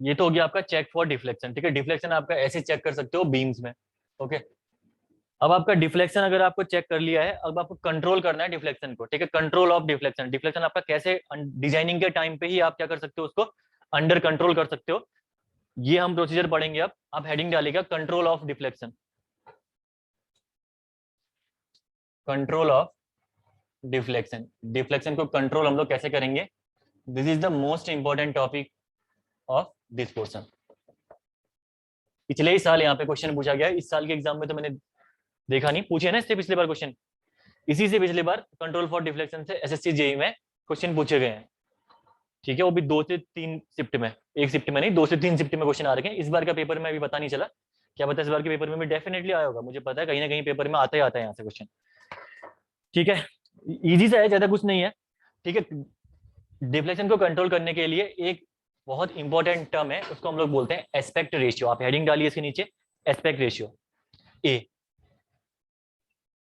ये तो हो गया आपका चेक फॉर डिफ्लेक्शन, ठीक है। डिफ्लेक्शन आपका ऐसे चेक कर सकते हो बीम्स में, ओके। अब आपका डिफ्लेक्शन अगर आपको चेक कर लिया है, अब आपको कंट्रोल करना है डिफ्लेक्शन को, ठीक है। कंट्रोल ऑफ डिफ्लेक्शन, डिफ्लेक्शन आपका कैसे डिजाइनिंग के टाइम पे ही आप क्या कर सकते हो, उसको अंडर कंट्रोल कर सकते हो, ये हम प्रोसीजर पढ़ेंगे। अब आप हेडिंग डालेगा control of deflection, control of deflection, deflection को कंट्रोल हम लोग कैसे करेंगे, this is the most important topic of this portion. पिछले ही साल यहाँ पे क्वेश्चन पूछा गया है, इस साल के एग्जाम में तो मैंने देखा नहीं, पूछे ना इससे पिछले बार क्वेश्चन, इसी से पिछले बार कंट्रोल फॉर डिफ्लेक्शन से एसएससी जेई में क्वेश्चन पूछे गए हैं, ठीक है। वो भी 2 से 3 शिफ्ट में, एक शिफ्ट में नहीं, 2 से 3 शिफ्ट में क्वेश्चन आ रखे हैं। इस बार का पेपर में अभी पता नहीं चला, क्या पता इस बार के पेपर में भी डेफिनेटली आया होगा, मुझे पता है कहीं ना कहीं पेपर में आता ही आता है यहाँ से क्वेश्चन, ठीक है। इजी सा है, ज्यादा कुछ नहीं है, ठीक है। डिफ्लेक्शन को कंट्रोल करने के लिए एक बहुत इंपॉर्टेंट टर्म है, उसको हम लोग बोलते हैं एस्पेक्ट रेशियो। आप हेडिंग डालिए इसके नीचे, एस्पेक्ट रेशियो, ए,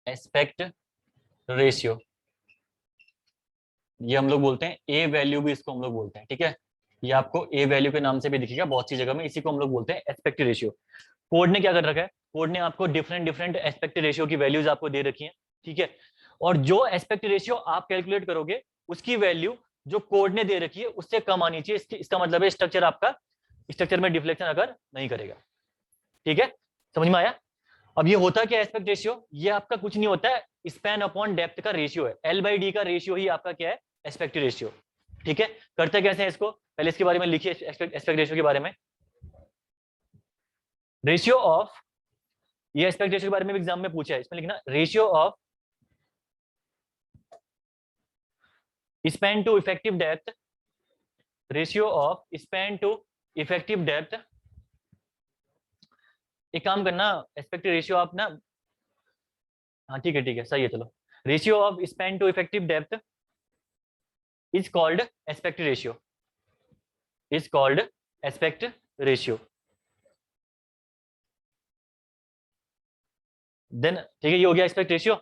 एस्पेक्ट रेशियो, ये हम लोग बोलते हैं ए वैल्यू भी इसको हम लोग बोलते हैं, ठीक है। ये आपको ए वैल्यू के नाम से भी दिखेगा बहुत सी जगह में, इसी को हम लोग बोलते हैं एस्पेक्ट रेशियो। कोड ने क्या कर रखा है, कोड ने आपको डिफरेंट डिफरेंट एस्पेक्ट रेशियो की वैल्यूज आपको दे रखी है, ठीक है। और जो एस्पेक्ट रेशियो आप कैलकुलेट करोगे उसकी वैल्यू जो कोड ने दे रखी है उससे कम आनी चाहिए, इसका मतलब है स्ट्रक्चर आपका, स्ट्रक्चर में डिफ्लेक्शन अगर नहीं करेगा, ठीक है, समझ में आया। अब ये होता क्या है एस्पेक्ट रेशियो, ये आपका कुछ नहीं होता है, स्पैन अपॉन डेप्थ का रेशियो है, L/D का रेशियो ही आपका क्या है, एस्पेक्ट रेशियो, ठीक है। करते कैसे हैं इसको, पहले इसके बारे में लिखिए, एस्पेक्ट रेशियो के बारे में। रेशियो ऑफ, ये एस्पेक्ट रेशियो के बारे में भी एग्जाम में पूछा है, इसमें लिखना ratio of span to effective depth, ratio of span to effective depth. एक काम करना, एस्पेक्ट रेशियो आप ना, हाँ ठीक है सही है, चलो। Ratio of span to effective depth is called aspect ratio, is called aspect ratio. Then ठीक है, ये हो गया एस्पेक्ट रेशियो।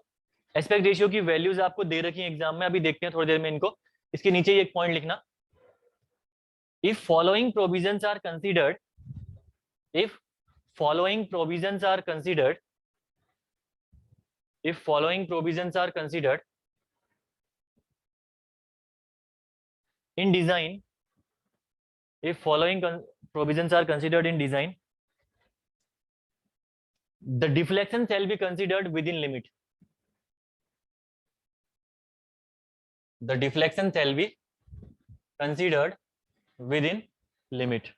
एस्पेक्ट रेशियो की वैल्यूज आपको दे रखी है एग्जाम में, अभी देखते हैं थोड़ी देर में इनको। इसके नीचे ही एक पॉइंट लिखना, if following provisions are considered, if following provisions are considered, if following provisions are considered in design, if following provisions are considered in design, the deflection shall be considered within limit, the deflection shall be considered within limit।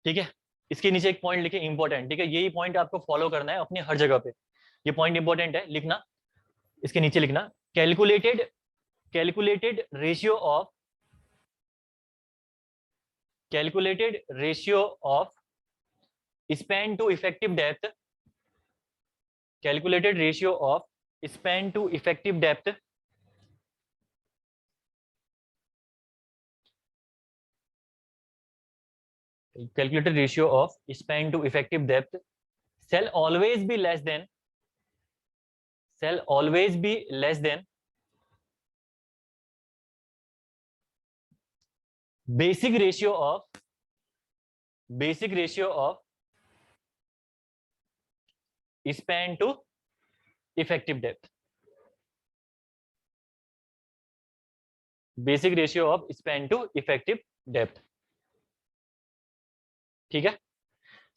ठीक है, इसके नीचे एक point लिखे important, ठीक है, यही point आपको फॉलो करना है अपनी हर जगह पे, ये पॉइंट इंपॉर्टेंट है, लिखना। इसके नीचे लिखना, calculated ratio of, calculated ratio of span to effective depth, calculated ratio of span to effective depth calculated ratio of span to effective depth shall always be less than, shall always be less than basic ratio of, basic ratio of span to effective depth, basic ratio of span to effective depth। ठीक है,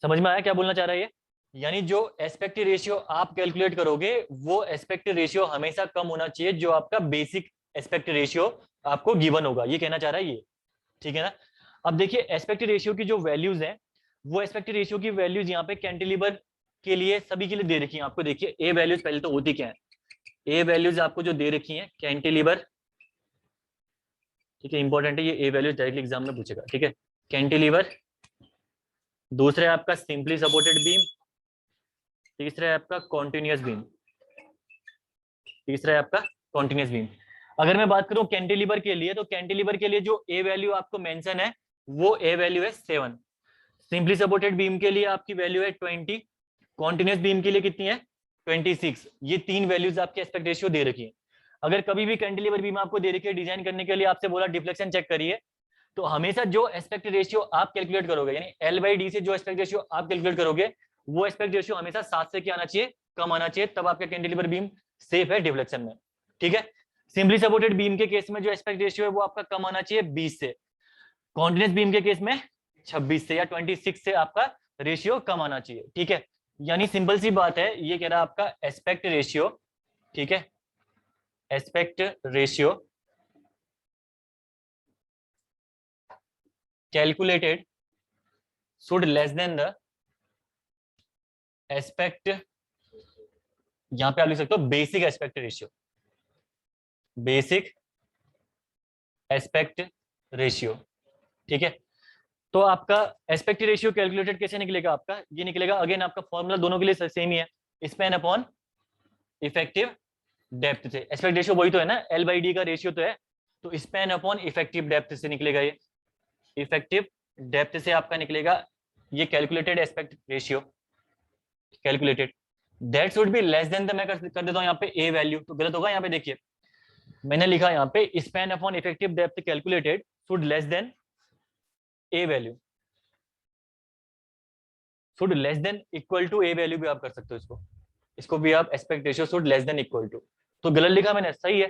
समझ में आया क्या बोलना चाह रहा है ये? यानी जो एस्पेक्ट रेशियो आप कैलकुलेट करोगे वो एस्पेक्ट रेशियो हमेशा कम होना चाहिए जो आपका बेसिक एस्पेक्ट रेशियो आपको गिवन होगा, ये कहना चाह रहा है ये। ठीक है ना। अब देखिए एस्पेक्ट रेशियो की जो वैल्यूज हैं, वो एस्पेक्ट रेशियो की वैल्यूज यहाँ पे कैंटिलीवर के लिए सभी के लिए दे रखी है आपको। देखिए ए वैल्यूज पहले तो होती क्या है, ए वैल्यूज आपको जो दे रखी है कैंटिलीवर, ठीक है, इंपॉर्टेंट है ये ए वैल्यूज, डायरेक्टली एग्जाम में पूछेगा। ठीक है, कैंटिलीवर, दूसरा है आपका सिंपली सपोर्टेड बीम, तीसरा है आपका कॉन्टिन्यूअस बीम, तीसरा है आपका कॉन्टिन्यूअस बीम। अगर मैं बात करूं कैंटिलीवर के लिए, तो कैंटिलीवर के लिए जो ए वैल्यू आपको मेंशन है वो ए वैल्यू है 7, सिंपली सपोर्टेड बीम के लिए आपकी वैल्यू है 20, कॉन्टिन्यूअस बीम के लिए कितनी है 26। ये तीन वैल्यूज आपके एस्पेक्ट रेशियो दे रखी है। अगर कभी भी कैंटिलीवर बीम आपको दे रखी है डिजाइन करने के लिए, आपसे बोला डिफ्लेक्शन चेक करिए, तो हमेशा जो एस्पेक्ट रेशियो आप कैलकुलेट करोगे, यानी L/D से जो एस्पेक्ट रेशियो आप कैलकुलेट करोगे, वो एस्पेक्ट रेशियो हमेशा 7 से क्या आना चाहिए, कम आना चाहिए, तब आपका कैंटिलीवर बीम सेफ है डिफ्लेक्शन में। ठीक है, सिंपली सपोर्टेड बीम के केस में जो एस्पेक्ट रेशियो है वो आपका कम आना चाहिए 20 से, कॉन्टिन्यूअस बीम के केस में 26 से या 26 से आपका रेशियो कम आना चाहिए। ठीक है, यानी सिंपल सी बात है, ये कह रहा है आपका एस्पेक्ट रेशियो, ठीक है, aspect ratio calculated should less than the aspect, यहां पे आप लिख सकते हो basic aspect ratio, basic aspect ratio. ठीक है, तो आपका एस्पेक्ट रेशियो कैलकुलेटेड कैसे निकलेगा, आपका ये निकलेगा, अगेन आपका फॉर्मूला दोनों के लिए सेम ही है, स्पैन अपॉन इफेक्टिव डेप्थ से। एस्पेक्ट रेशियो वही तो है ना, L/D का रेशियो तो है, तो स्पैन अपॉन इफेक्टिव डेप्थ से निकलेगा ये, इफेक्टिव डेप्थ से आपका निकलेगा ये calculated aspect ratio, calculated, that should be less than the, मैं कर देता हूं यहाँ पे ए वैल्यू, तो गलत होगा यहाँ पे, देखिए मैंने लिखा यहाँ पे span upon effective depth calculated should less than a value, should less than equal to a value भी आप कर सकते हो इसको, इसको भी आप aspect ratio should less than equal to, तो गलत लिखा मैंने, सही है,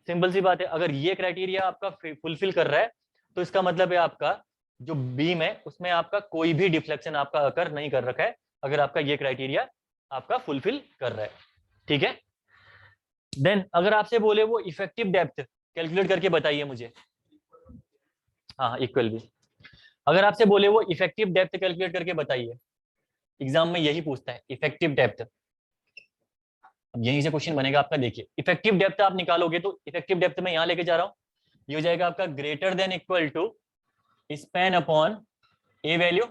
सिंपल सी बात है। अगर ये क्राइटेरिया आपका फुलफिल कर रहा है तो इसका मतलब है आपका जो बीम है उसमें आपका कोई भी डिफ्लेक्शन आपका अकर नहीं कर रखा है, अगर आपका ये क्राइटेरिया आपका फुलफिल कर रहा है। ठीक है, देन अगर आपसे बोले वो इफेक्टिव डेप्थ कैलकुलेट करके बताइए मुझे, हाँ इक्वल भी, अगर आपसे बोले वो इफेक्टिव डेप्थ कैलकुलेट करके बताइए, एग्जाम में यही पूछता है इफेक्टिव डेप्थ। अब यहीं से क्वेश्चन बनेगा आपका, देखिए इफेक्टिव डेप्थ आप निकालोगे तो इफेक्टिव डेप्थ में यहां लेके जा रहा हूं, ये हो जाएगा आपका greater than equal to span upon a value,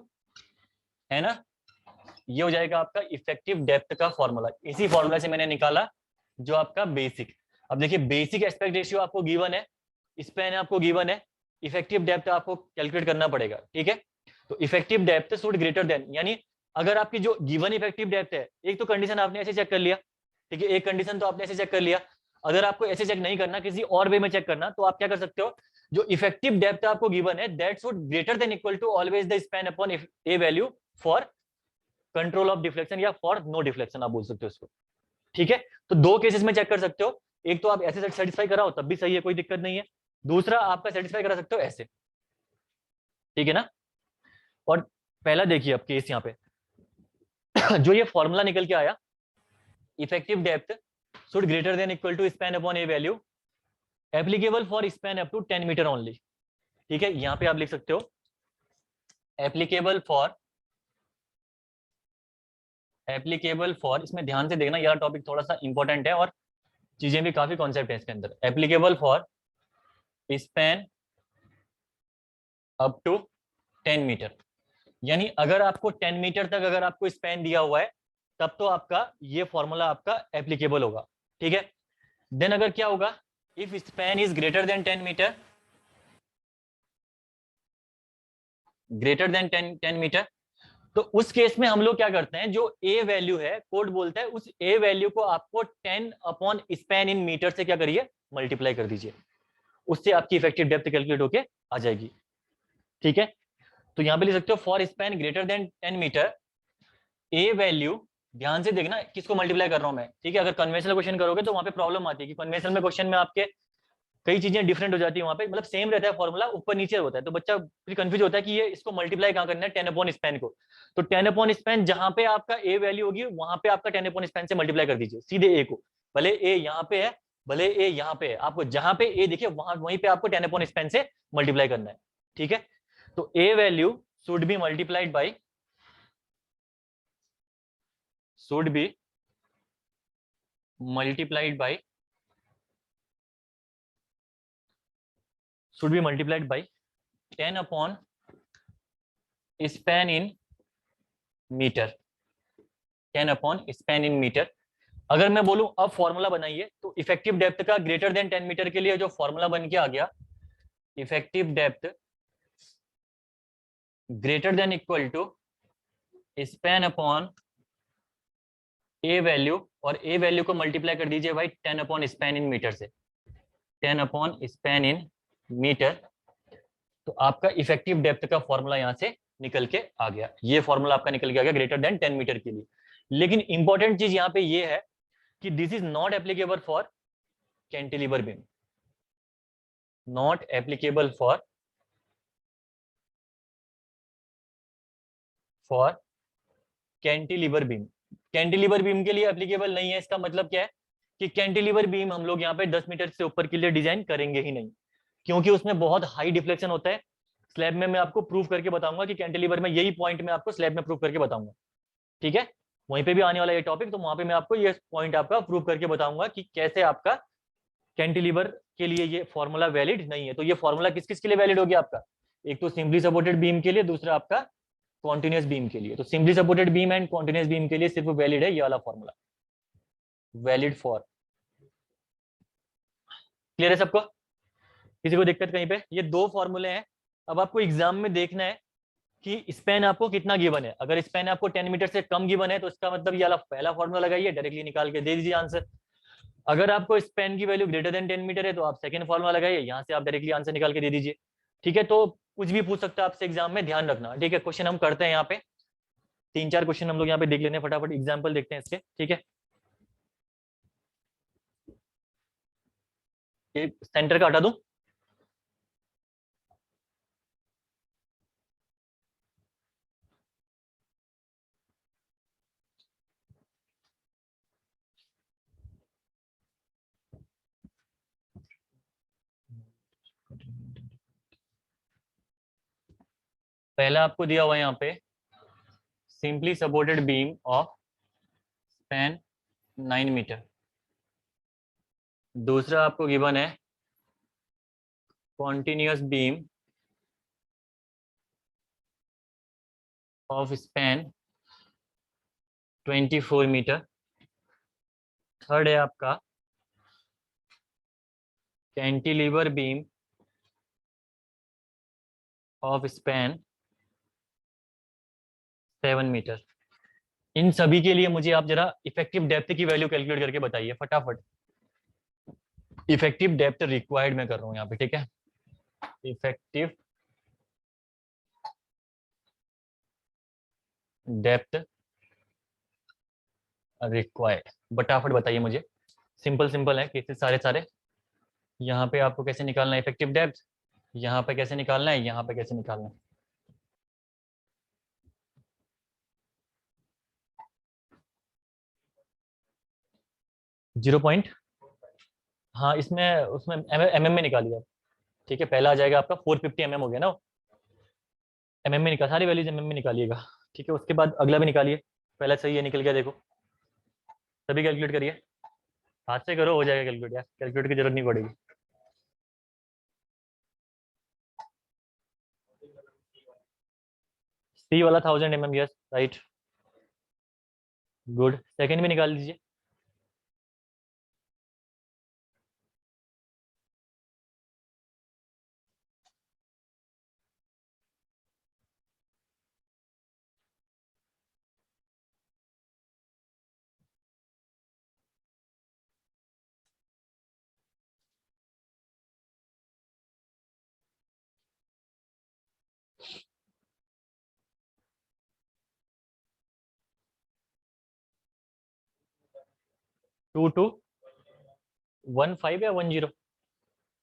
है ना, ये हो जाएगा आपका इफेक्टिव डेप्थ का फॉर्मूला। इसी फॉर्मूला से मैंने निकाला जो आपका बेसिक। अब देखिए बेसिक एस्पेक्ट रेशियो आपको गिवन है, स्पैन आपको गिवन है, इफेक्टिव डेप्थ आपको कैलकुलेट करना पड़ेगा, ठीक है। तो effective depth should greater than, यानी अगर आपकी जो गिवन इफेक्टिव डेप्थ है, एक तो कंडीशन आपने ऐसे चेक कर लिया, ठीक है, एक कंडीशन तो आपने ऐसे चेक कर लिया। अगर आपको ऐसे चेक नहीं करना, किसी और वे में चेक करना, तो आप क्या कर सकते हो, जो इफेक्टिव डेप्थ आपको गिवन है that should greater than equal to always the span upon a value for control of deflection या फॉर नो डिफ्लेक्शन आप बोल सकते हो इसको, ठीक है। तो दो केसेस में चेक कर सकते हो, एक तो आप ऐसे सेटिस्फाई कराओ तब भी सही है, कोई दिक्कत नहीं है, दूसरा आपका सेटिस्फाई करा सकते हो ऐसे, ठीक है ना। और पहला देखिए अब केस यहाँ पे जो ये फॉर्मूला निकल के आया, effective depth should greater than equal to span upon a value applicable for span up to 10 metre only, ठीक है। यहां पे आप लिख सकते हो एप्लीकेबल फॉर, इसमें ध्यान से देखना, यह टॉपिक थोड़ा सा इंपॉर्टेंट है और चीजें भी काफी कॉन्सेप्ट है इसके अंदर। Applicable for span up to 10 metre, यानी अगर आपको 10 मीटर तक अगर आपको स्पैन दिया हुआ है तब तो आपका ये फॉर्मूला आपका एप्लीकेबल होगा, ठीक है। देन अगर क्या होगा, if span is greater than 10 metre, greater than 10 metre, तो उस केस में हम लोग क्या करते हैं, जो ए वैल्यू है कोड बोलता है उस ए वैल्यू को आपको 10 अपॉन स्पैन इन मीटर से क्या करिए, मल्टीप्लाई कर दीजिए, उससे आपकी इफेक्टिव डेप्थ कैलकुलेट होके आ जाएगी, ठीक है। तो यहां पे लिख सकते हो for span greater than 10 metre a value, ध्यान से देखना किसको मल्टीप्लाई कर रहा हूं मैं, ठीक है। अगर कन्वेंशनल क्वेश्चन करोगे तो वहां पे प्रॉब्लम आती है कि कन्वेंशनल में क्वेश्चन में आपके कई चीजें डिफरेंट हो जाती है, वहां पे मतलब सेम रहता है फॉर्मूला, ऊपर नीचे होता है, तो बच्चा फिर कंफ्यूज होता है कि ये इसको मल्टीप्लाई कहां करना है 10 अपॉन स्पैन को। तो 10 अपॉन स्पैन जहां पे आपका ए वैल्यू होगी वहां पे आपका 10 अपॉन स्पैन से मल्टीप्लाई कर दीजिए सीधे ए को, भले ए यहाँ पे है भले ए यहाँ पे है, आपको जहां पे ए दिखे वहां वहीं पे आपको 10 अपॉन स्पैन से मल्टीप्लाई करना है, ठीक है। तो a value should be multiplied by should be multiplied by should be multiplied by 10 upon span in metre, 10 upon span in metre. अगर मैं बोलूं अब फॉर्मूला बनाइए, तो इफेक्टिव डेप्थ का ग्रेटर देन 10 मीटर के लिए जो फॉर्मूला बन के आ गया, effective depth greater than equal to span upon a value, और ए वैल्यू को मल्टीप्लाई कर दीजिए भाई 10 अपॉन स्पैन इन मीटर से, 10 अपॉन स्पैन इन मीटर। तो आपका इफेक्टिव डेप्थ का फॉर्मूला यहां से निकल के आ गया, ये फॉर्मूला आपका निकल के आ गया ग्रेटर देन 10 मीटर के लिए। लेकिन इंपॉर्टेंट चीज यहां पे ये है कि this is not applicable for cantilever beam, not applicable for cantilever beam. Cantilever beam के लिए एप्लीकेबल नहीं है, इसका मतलब क्या है कि कैंटिलीवर बीम हम लोग यहाँ पे 10 मीटर से ऊपर के लिए डिजाइन करेंगे ही नहीं, क्योंकि उसमें बहुत हाई डिफ्लेक्शन होता है। स्लैब में मैं आपको प्रूव करके बताऊंगा कि कैंटिलीवर में यही पॉइंट मैं आपको स्लैब में प्रूव करके बताऊंगा, ठीक है। वहीं पे भी आने वाला ये टॉपिक, तो वहां पे मैं आपको ये पॉइंट आपका प्रूव करके बताऊंगा कि कैसे आपका कैंटिलीवर के लिए ये फॉर्मूला वैलिड नहीं है। तो ये फॉर्मूला किस किस के लिए वैलिड हो गया आपका, एक तो सिंपली सपोर्टेड बीम के लिए, दूसरा आपका कॉन्टिन्यूस बीम के लिए। तो simply supported beam and continuous beam के लिए सिर्फ वैलिड है ये वाला फॉर्मूला, वैलिड फॉर। क्लियर है सबको, किसी को दिक्कत कहीं पे, ये दो फॉर्मूले हैं। अब आपको एग्जाम में देखना है कि स्पैन आपको कितना गिवन है। अगर स्पैन आपको 10 मीटर से कम गिवन है तो इसका मतलब ये वाला पहला फॉर्मूला लगाइए, डायरेक्टली निकाल के दे दीजिए आंसर। अगर आपको स्पैन की वैल्यू ग्रेटर देन 10 मीटर है तो आप सेकंड फॉर्मूला लगाइए, यहाँ से आप डायरेक्टली आंसर निकाल के दे दीजिए, ठीक है। तो कुछ भी पूछ सकता है आपसे एग्जाम में, ध्यान रखना, ठीक है। क्वेश्चन हम करते हैं यहाँ पे, 3-4 क्वेश्चन हम लोग यहाँ पे देख लेते हैं, फटाफट एग्जाम्पल देखते हैं इसके, ठीक है। सेंटर का हटा दूं, पहला आपको दिया हुआ है यहाँ पे simply supported beam of span 9 metre, दूसरा आपको गिवन है continuous beam of span 24 metre. Third है आपका cantilever beam of span 7 metre. इन सभी के लिए मुझे आप जरा इफेक्टिव डेप्थ की वैल्यू कैलकुलेट करके बताइए फटाफट। इफेक्टिव डेप्थ रिक्वायर्ड मैं कर रहा हूँ यहाँ पे, ठीक है। इफेक्टिव डेप्थ रिक्वायर्ड, फटाफट बताइए मुझे। सिंपल सिंपल है केसेस सारे सारे। यहाँ पे आपको कैसे निकालना है इफेक्टिव डेप्थ, यहाँ पे कैसे निकालना है, यहाँ पे कैसे निकालना है। जीरो पॉइंट, हाँ इसमें उसमें एमएम में निकालिए। ठीक है, पहला आ जाएगा आपका 450 mm हो गया ना, एमएम में निकाल, सारी वैल्यूज एमएम में निकालिएगा। ठीक है, उसके बाद अगला भी निकालिए। पहला सही है, निकल गया देखो। सभी कैलकुलेट करिए, हाथ से करो, हो जाएगा कैलकुलेट यार, कैलकुलेट की जरूरत नहीं पड़ेगी। सी वाला 1000 mm, yes right, good. Second भी निकाल लीजिए। टू टू 15 या 10,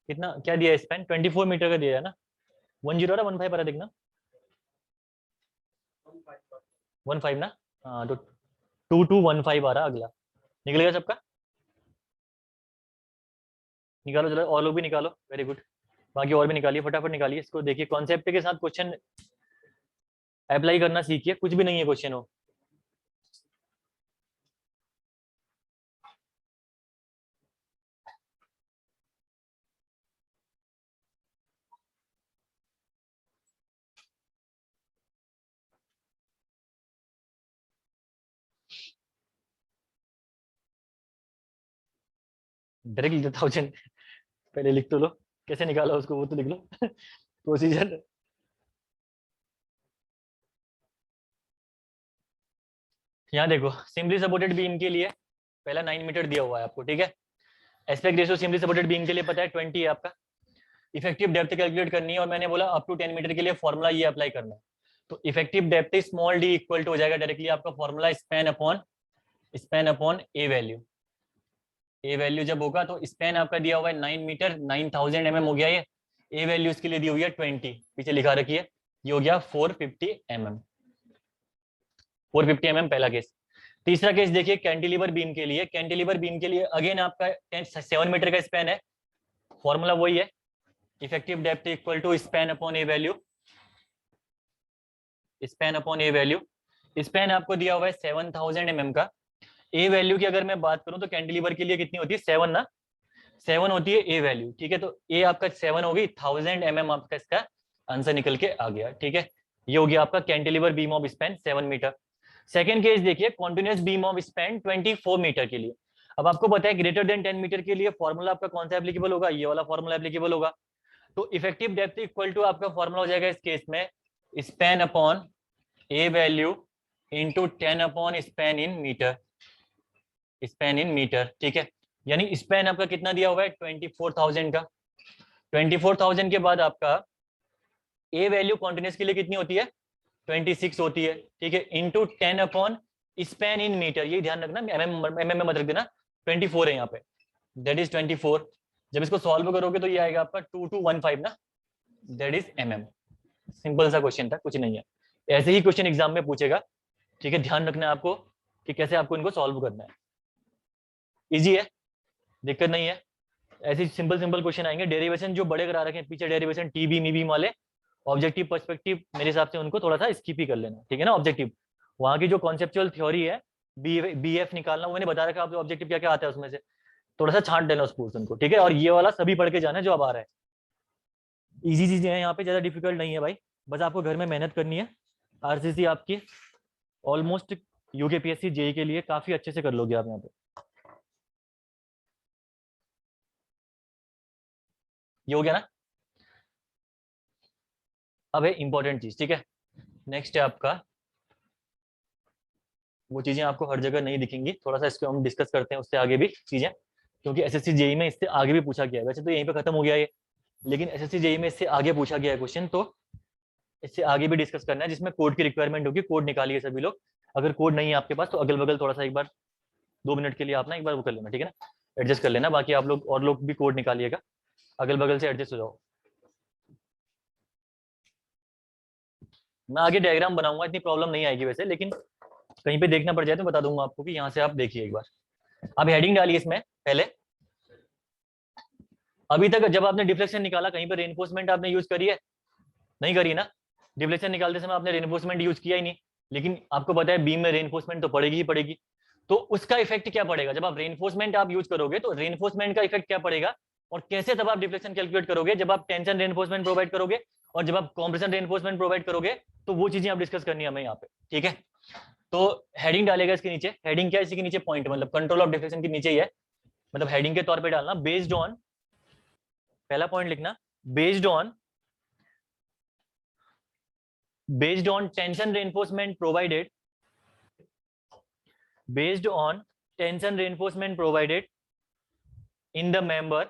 कितना क्या दिया है स्पैन, 24 मीटर का दिया है ना। 10 ना 15 पर है, देखना 15 ना। हाँ तो 2215 आ रहा अगला। निकल गया सबका, निकालो चलो, और लोग भी निकालो, वेरी गुड। बाकी और भी निकालिए, फटाफट निकालिए इसको। देखिए कॉन्सेप्ट के साथ क्वेश्चन अप्लाई करना सीखिए, कुछ भी नहीं है क्वेश्चन हो। डायरेक्ट 1000 पहले लिख तो लो, कैसे निकाला उसको वो तो लिख लो प्रोसीजर। यहाँ देखो, सिम्पली सपोर्टेड बीम के लिए पहला 9 मीटर दिया हुआ है आपको, ठीक है। Aspect ratio simply supported beam के लिए पता है 20 है आपका। इफेक्टिव डेप्थ कैलकुलेट करनी है, और मैंने बोला अप टू 10 मीटर के लिए फॉर्मूला ये अप्लाई करना है। तो effective depth small d equal to हो जाएगा डायरेक्टली आपका formula span upon a value. A value जब होगा तो स्पैन आपका दिया हुआ है 9 मीटर, 9000 mm हो गया ये। ए वैल्यू इसके लिए दी हुई है 20, पीछे लिखा रखी है, ये हो गया 450 mm। 450 mm पहला केस। तीसरा केस देखिए कैंटिलीवर बीम के लिए। कैंटिलीवर बीम के लिए अगेन आपका 7 मीटर का स्पैन है, फॉर्मूला वही है, effective depth equal to span upon a value. Span upon a value, span आपको दिया हुआ है 7000 mm का। ए वैल्यू की अगर मैं बात करूं तो कैंटिलीवर के लिए कितनी होती है, 7 ना, 7 होती है ए वैल्यू, ठीक है। तो ए आपका 7 होगी, 1000 mm आपका इसका आंसर निकल के आ गया, ठीक है। ये हो गया आपका cantilever beam of span 7 metre. Second case देखिए, continuous beam of span 24 metre के लिए। अब आपको पता है ग्रेटर देन 10 मीटर के लिए फॉर्मूला आपका कौन सा एप्लीकेबल होगा, ये वाला फॉर्मूला एप्लीकेबल होगा। तो इफेक्टिव डेप्थ इक्वल टू आपका फॉर्मूला हो जाएगा इस केस में span upon a value into 10 upon span in metre, span in metre, ठीक है। यानी स्पैन आपका कितना दिया हुआ है 24,000 का। 24,000 के बाद आपका ए वैल्यू कॉन्टिन्यूस के लिए कितनी होती है, 26 होती है, ठीक है, into 10 upon span in metre, ये ध्यान रखना, एमएम में मत रख देना, 24 है यहाँ पे, दैट इज 24। जब इसको सॉल्व करोगे तो ये आएगा आपका 2215 ना, दैट इज एमएम। सिंपल सा क्वेश्चन था, कुछ नहीं है। ऐसे ही क्वेश्चन एग्जाम में पूछेगा, ठीक है, ध्यान रखना है आपको कि कैसे आपको इनको सॉल्व करना है। इजी है, दिक्कत नहीं है। ऐसे सिंपल सिंपल क्वेश्चन आएंगे। डेरिवेशन जो बड़े करा रखे हैं पीछे, डेरिवेशन टी बी मी बीम वाले, ऑब्जेक्टिव पर्सपेक्टिव मेरे हिसाब से उनको थोड़ा सा स्किप ही कर लेना, ठीक है ना। ऑब्जेक्टिव वहां की जो कॉन्सेप्चुअल थ्योरी है, बी एफ निकालना, वो मैंने बता रखा है, ऑब्जेक्टिव क्या क्या आता है उसमें से थोड़ा सा छांट देना उस पोर्शन को, ठीक है। और ये वाला सभी पढ़ के जाना है जो अब आ रहा है। इजी चीजें हैं यहाँ पे, ज्यादा डिफिकल्ट नहीं है भाई, बस आपको घर में मेहनत करनी है। आरसीसी आपकी ऑलमोस्ट यूकेपीएससी जेई के लिए काफी अच्छे से कर लोगे आप यहाँ पे। ये हो गया ना। अब है इंपॉर्टेंट चीज, ठीक है। नेक्स्ट है आपका, वो चीजें आपको हर जगह नहीं दिखेंगी, थोड़ा सा इसको हम डिस्कस करते हैं उससे आगे भी चीजें, क्योंकि एसएससी जेई में इससे आगे भी पूछा गया है। वैसे तो यहीं पे खत्म हो गया ये, लेकिन एसएससी जेई में इससे आगे पूछा गया है क्वेश्चन, तो इससे आगे भी डिस्कस करना है, जिसमें कोड की रिक्वायरमेंट होगी। कोड निकालिए सभी लोग, अगर कोड नहीं है आपके पास तो अगल बगल थोड़ा सा एक बार 2 मिनट के लिए आप ना एक बार वो कर लेना, ठीक है ना, एडजस्ट कर लेना। बाकी आप लोग और लोग भी कोड निकालिएगा, अगल बगल से एडजस्ट हो जाओ। मैं आगे डायग्राम बनाऊंगा, इतनी प्रॉब्लम नहीं आएगी वैसे, लेकिन कहीं पे देखना पड़ जाए तो बता दूंगा आपको कि यहाँ से आप देखिए एक बार। अब हेडिंग डालिए इसमें पहले। अभी तक जब आपने डिफ्लेक्शन निकाला, कहीं पर रेनफोर्समेंट आपने यूज करी है? नहीं करी ना। डिफ्लेक्शन निकालते समय आपने रेनफोर्समेंट यूज किया ही नहीं, लेकिन आपको पता है बीम में रेनफोर्समेंट तो पड़ेगी ही पड़ेगी। तो उसका इफेक्ट क्या पड़ेगा जब आप रेनफोर्समेंट आप यूज करोगे, तो रेनफोर्समेंट का इफेक्ट क्या पड़ेगा और कैसे तब आप डिफ्लेक्शन कैलकुलेट करोगे, जब आप टेंशन रेनफोर्समेंट प्रोवाइड करोगे और जब आप कॉम्प्रेशन रेनफोर्समेंट प्रोवाइड करोगे, तो वो चीजें आप डिस्कस करनी है हमें यहाँ पे, ठीक है। तो हेडिंग डालेगा इसके नीचे। हेडिंग क्या है? इसी के नीचे पॉइंट, मतलब कंट्रोल ऑफ डिफ्लेक्शन के नीचे ही है, मतलब हेडिंग के तौर पे डालना बेस्ड ऑन, पहला पॉइंट लिखना based on tension reinforcement provided, based on tension reinforcement provided in the member,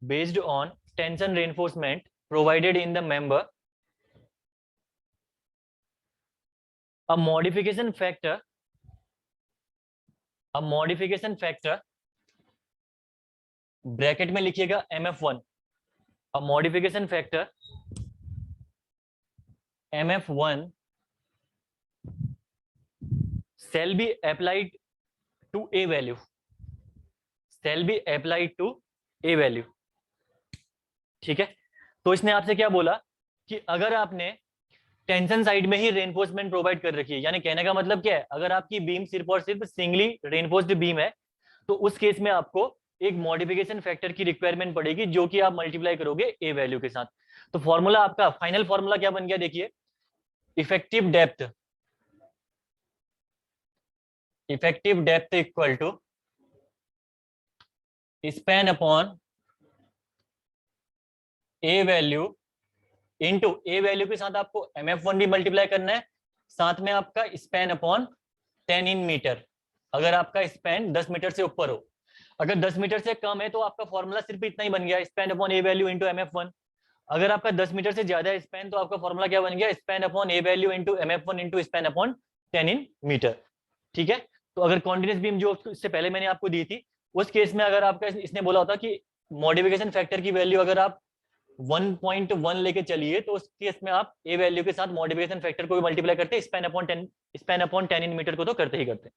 based on tension reinforcement provided in the member, a modification factor bracket में लिखिएगा MF1, a modification factor MF1 shall be applied to a value, shall be applied to a value, ठीक है। तो इसने आपसे क्या बोला कि अगर आपने टेंशन साइड में ही रेनफोर्समेंट प्रोवाइड कर रखी है, यानी कहने का मतलब क्या है, अगर आपकी बीम सिर्फ और सिर्फ सिंगली रेनफोर्स्ड बीम है, तो उस केस में आपको एक मॉडिफिकेशन फैक्टर की रिक्वायरमेंट पड़ेगी, जो कि आप मल्टीप्लाई करोगे ए वैल्यू के साथ। तो फॉर्मूला आपका फाइनल फॉर्मूला क्या बन गया, देखिए, effective depth equal to span upon a value into a value के साथ आपको MF1 भी मल्टीप्लाई करना है, साथ में आपका स्पैन अपॉन 10 इन मीटर, अगर आपका स्पैन 10 मीटर से ऊपर हो। अगर 10 मीटर से कम है तो आपका फॉर्मूला सिर्फ इतना ही बन गया, span upon a value into MF1। अगर आपका 10 मीटर से ज्यादा है स्पैन, तो आपका फॉर्मूला क्या बन गया, span upon a value into MF1 into span upon 10 in metre, ठीक है। तो अगर कॉन्टिन्यूस बीम जो इससे पहले मैंने आपको दी थी, उस केस में अगर आपका इसने बोला होता कि मॉडिफिकेशन फैक्टर की वैल्यू अगर आप 1.1 लेके चलिए, तो उस केस में आप ए वैल्यू के साथ मॉडिफिकेशन फैक्टर को भी मल्टीप्लाई करते, स्पैन अपॉन 10 इन मीटर को तो करते ही करते,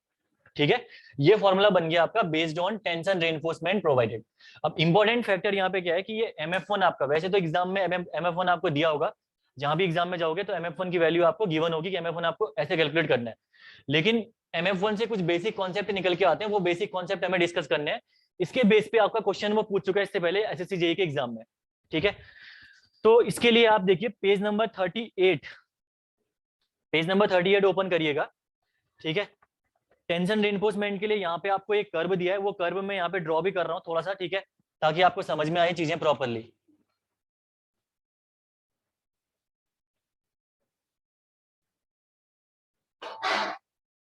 ठीक है। ये फॉर्मूला बन गया आपका based on tension reinforcement provided. अब इंपॉर्टेंट फैक्टर यहाँ पे क्या है कि ये MF1 आपका, वैसे तो एग्जाम में MF1 आपको दिया होगा, जहां भी एग्जाम में जाओगे तो MF1 की वैल्यू आपको गिवन होगी कि MF1 आपको ऐसे कैलकुलेट करना है, लेकिन MF1 से कुछ बेसिक कॉन्सेप्ट निकल के आते हैं, वो बेसिक कॉन्सेप्ट हमें डिस्कस करने हैं। इसके बेस पे आपका क्वेश्चन वो पूछ चुका है इससे पहले एसएससी जेईई के एग्जाम में, ठीक है। तो इसके लिए आप देखिए पेज नंबर 38 ओपन करिएगा, ठीक है। टेंशन रेनफोर्समेंट के लिए यहाँ पे आपको एक कर्व दिया है, वो कर्व मैं यहाँ पे ड्रॉ भी कर रहा हूँ थोड़ा सा, ठीक है, ताकि आपको समझ में आए चीजें प्रॉपरली।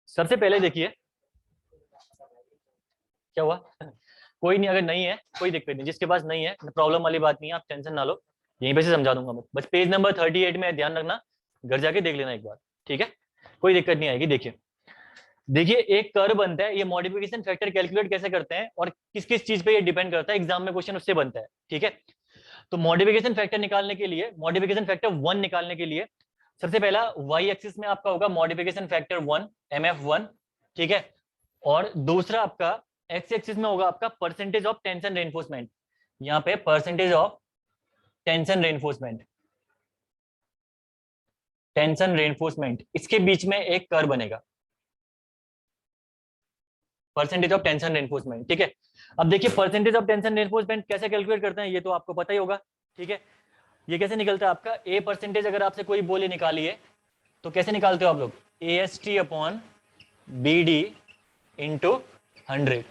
सबसे पहले देखिए क्या हुआ, कोई नहीं, अगर नहीं है कोई दिक्कत नहीं, जिसके पास नहीं है प्रॉब्लम वाली बात नहीं है, आप टेंशन ना लो, यहीं पे से समझा दूंगा मैं। बस पेज नंबर 38 में ध्यान रखना, घर जाके देख लेना एक बार, ठीक है, कोई दिक्कत नहीं आएगी। देखिए एक कर्व बनता है, ये मॉडिफिकेशन फैक्टर कैलकुलेट कैसे करते हैं और किस किस चीज पे ये डिपेंड करता है, एग्जाम में क्वेश्चन उससे बनता है, ठीक है। तो मॉडिफिकेशन फैक्टर निकालने के लिए, मॉडिफिकेशन फैक्टर 1 निकालने के लिए सबसे पहला वाई एक्सिस में आपका होगा मॉडिफिकेशन फैक्टर 1 MF1, ठीक है, और दूसरा आपका एक्स एक्सिस में होगा आपका परसेंटेज ऑफ टेंशन रेनफोर्समेंट, यहाँ पे परसेंटेज ऑफ टेंशन रेनफोर्समेंट, इसके बीच में एक कर्व बनेगा, परसेंटेज ऑफ टेंशन रेनफोर्समेंट, ठीक है। अब देखिए परसेंटेज ऑफ टेंशन रेनफोर्समेंट कैसे कैलकुलेट करते हैं, ये तो आपको पता ही होगा, ठीक है। ये कैसे निकलता है आपका, A परसेंटेज, अगर आपसे कोई बोले निकालिए तो कैसे निकालते हो आप लोग, AST अपॉन BD इंटू 100।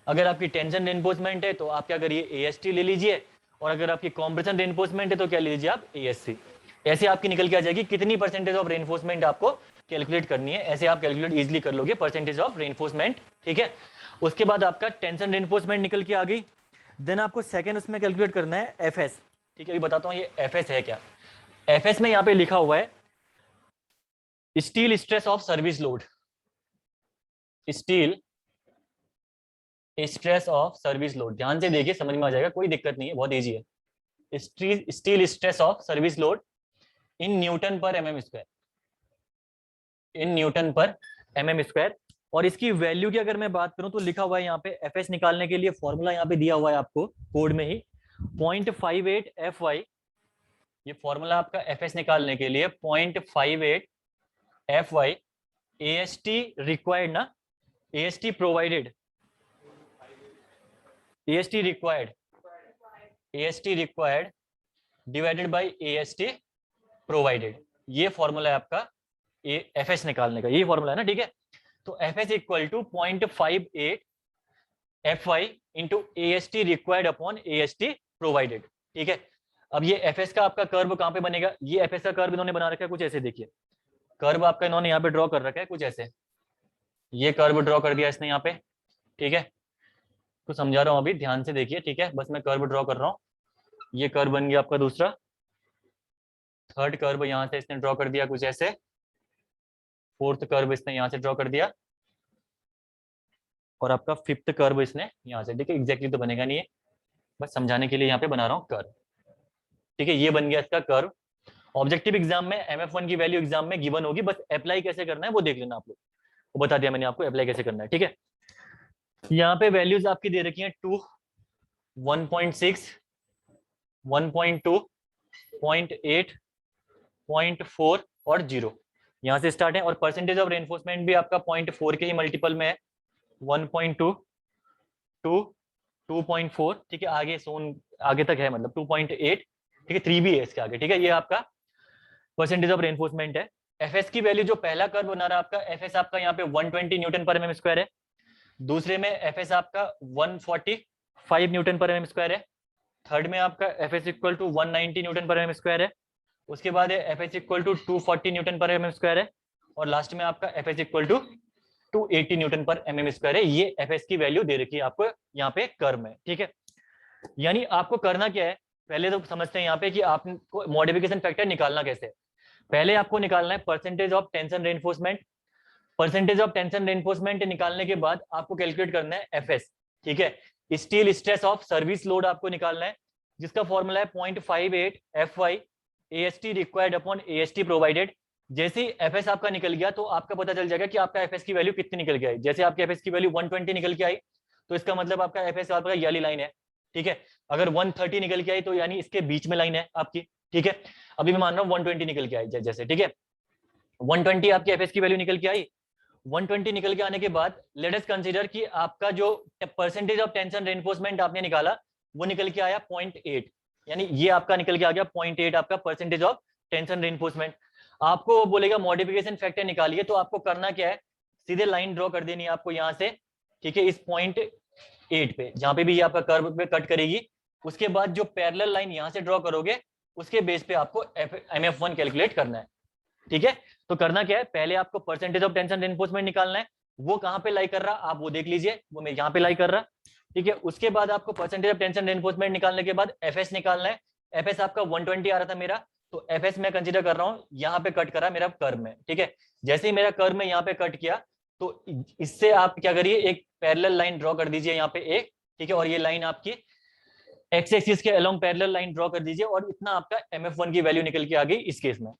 अगर आपकी टेंशन रेनफोर्समेंट है तो आप क्या करिए AST ले लीजिए, और अगर आपकी कॉम्प्रेशन रेनफोर्समेंट है तो क्या ले लीजिए आप ASC। ऐसे आपकी निकल के आ जाएगी कितनी परसेंटेज ऑफ रेनफोर्समेंट आपको कैलकुलेट करनी है, ऐसे आप कैलकुलेट इजीली कर लोगे परसेंटेज ऑफ रेनफोर्समेंट। ठीक है, उसके बाद आपका टेंशन रेनफोर्समेंट निकल के आ गई। देन आपको सेकंड उसमें कैलकुलेट करना है FS। ठीक है, अभी बताता हूँ ये FS है क्या। FS में यहाँ पे लिखा हुआ है steel stress of service load. Steel stress of service load, ध्यान से देखिए समझ में आ जाएगा, कोई दिक्कत नहीं है, बहुत इजी है। Steel stress of service load in newton पर mm स्क्वायर, इन न्यूटन पर mm स्क्वायर। और इसकी वैल्यू की अगर मैं बात करूं तो लिखा हुआ है यहाँ पे FS निकालने के लिए फॉर्मूला यहाँ पे दिया हुआ है आपको कोड में ही 0.58 FY। ये फॉर्मूला आपका FS निकालने के लिए 0.58 FY। AST रिक्वायर्ड ना, AST provided, AST required, AST required divided by AST provided. ये फॉर्मूला है आपका FS निकालने का, ये फॉर्मूला है ना। ठीक है, तो FS equal to 0.58 FY into AST required upon AST provided. ठीक है, अब ये FS का आपका कर्व कहाँ पे बनेगा, ये FS का कर्व इन्होंने बना रखा है कुछ ऐसे, देखिए कर्व आपका इन्होंने यहाँ पे ड्रॉ कर रखा है कुछ ऐसे, ये कर्व ड्रॉ कर दिया इसने यहाँ पे। ठीक है, तो समझा रहा हूँ अभी, ध्यान से देखिए। ठीक है, बस मैं कर्व ड्रॉ कर रहा हूँ। ये कर्व बन गया आपका दूसरा, थर्ड कर्व यहाँ से इसने ड्रॉ कर दिया कुछ ऐसे, फोर्थ कर्व इसने यहाँ से ड्रॉ कर दिया, और आपका फिफ्थ कर्व इसने यहाँ से। देखिए एग्जैक्टली तो बनेगा नहीं है, बस समझाने के लिए यहाँ पे बना रहा हूँ कर्व। ठीक है, ये बन गया इसका कर्व। ऑब्जेक्टिव एग्जाम में MF1 की वैल्यू एग्जाम में गिवन होगी, बस अप्लाई कैसे करना है वो देख लेना आप लोग, वो बता दिया मैंने आपको अप्लाई कैसे करना है। ठीक है, यहाँ पे वैल्यूज आपकी दे रखी हैं 2, 1.6, 1.2, 0.8, 0.4 और 0 यहाँ से स्टार्ट है। और परसेंटेज ऑफ रेनफोर्समेंट भी आपका 0.4 के ही मल्टीपल में है, 1.2, 2, 2.4। ठीक है, आगे सोन आगे तक है मतलब 2.8। ठीक है, 3 भी है इसके आगे। ठीक है, ये आपका परसेंटेज ऑफ रेनफोर्समेंट है। FS की वैल्यू जो पहला कर्व बना रहा है आपका, FS आपका यहाँ पे 120 न्यूटन पर mm स्क्वायर है, दूसरे में FS आपका 145 न्यूटन पर mm स्क्वायर है, थर्ड में आपका FS इक्वल टू 190 न्यूटन पर mm स्क्वायर है, उसके बाद है FS इक्वल टू 240 न्यूटन पर mm स्क्वायर है, और लास्ट में आपका FS इक्वल टू 280 न्यूटन पर mm स्क्वायर है। ये FS की वैल्यू दे रखी है आपको यहाँ पे कर्व में। ठीक है, यानी आपको करना क्या है, पहले तो समझते हैं यहाँ पे कि आपको मॉडिफिकेशन फैक्टर निकालना कैसे। पहले आपको निकालना है percentage of tension reinforcement. Percentage of tension reinforcement निकालने के बाद आपको कैलकुलेट करना है FS। ठीक है, steel stress of service load आपको निकालना है, जिसका फॉर्मूला है 0.58 FY AST required upon AST provided. जैसे ही FS आपका निकल गया तो आपका पता चल जाएगा कि आपका FS की वैल्यू कितनी निकल के आई। जैसे आपके FS की वैल्यू 120 निकल के आई तो इसका मतलब आपका FS आपका ये वाली लाइन है। ठीक है, अगर 130 निकल के आई तो यानी इसके बीच में लाइन है आपकी। ठीक है, अभी मैं मान रहा हूँ 120 निकल के आई जैसे। ठीक है, 120 आपकी FS की वैल्यू निकल के आई। 120 निकल के आने के बाद लेट अस कंसीडर कि आपका जो परसेंटेज ऑफ टेंशन रेनफोर्समेंट आपने निकाला वो निकल के आया 0.8, यानी ये आपका निकल के आ गया 0.8 आपका परसेंटेज ऑफ टेंशन रेनफोर्समेंट। आपको बोलेगा मॉडिफिकेशन फैक्टर निकालिए, तो आपको करना क्या है, सीधे लाइन ड्रॉ कर देनी है आपको यहाँ से। ठीक है, इस 0.8 पे जहां पे भी ये आपका कर्व पे कट करेगी, उसके बाद जो पैरेलल लाइन यहाँ से ड्रॉ करोगे उसके बेस पे आपको MF1 कैलकुलेट करना है। ठीक है, तो करना क्या है, पहले आपको परसेंटेज ऑफ टेंशन रेनफोर्समेंट निकालना है, वो कहां पे लाई कर रहा आप वो देख लीजिए, वो मैं यहाँ पे लाई कर रहा। ठीक है, उसके बाद आपको परसेंटेज ऑफ टेंशन रेनफोर्समेंट निकालने के बाद FS निकालना है। FS आपका 120 आ रहा था मेरा, तो FS मैं कंसीडर कर रहा हूँ यहाँ पे कट करा मेरा कर्व में। ठीक है, जैसे ही मेरा कर्व में यहाँ पे कट किया तो इससे आप क्या करिए, एक पैरेलल लाइन ड्रॉ कर दीजिए यहाँ पे एक। ठीक है, और ये लाइन आपकी एक्स एक्सिस के अलोंग पैरेलल लाइन ड्रॉ कर दीजिए, और इतना आपका MF1 की वैल्यू निकल के आ गई इस केस में।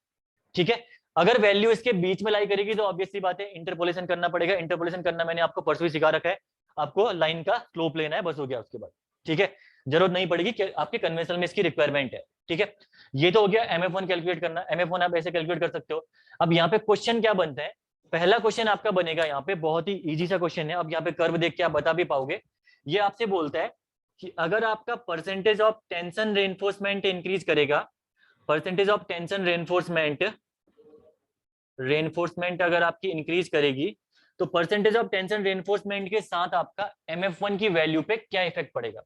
ठीक है, अगर वैल्यू इसके बीच में लाई करेगी तो ऑब्वियसली बात है इंटरपोलेशन करना पड़ेगा। इंटरपोलेशन करना मैंने आपको परसों ही सिखा रखा है, आपको लाइन का स्लोप लेना है, बस हो गया उसके बाद। ठीक है, जरूरत नहीं पड़ेगी कि आपके कन्वेंशनल में इसकी रिक्वायरमेंट है। ठीक है, ये तो हो गया MF1 कैलकुलेट करना। MF1 आप ऐसे कैलकुलेट कर सकते हो। अब यहाँ पे क्वेश्चन क्या बनता है, पहला क्वेश्चन आपका बनेगा यहाँ पे, बहुत ही इजी सा क्वेश्चन है। अब यहाँ पे कर्व देख के आप बता भी पाओगे। ये आपसे बोलता है कि अगर आपका percentage of tension reinforcement increase करेगा, percentage of tension reinforcement reinforcement अगर आपकी इंक्रीज करेगी तो परसेंटेज ऑफ टेंशन रेनफोर्समेंट के साथ आपका MF1 की वैल्यू पे क्या इफेक्ट पड़ेगा।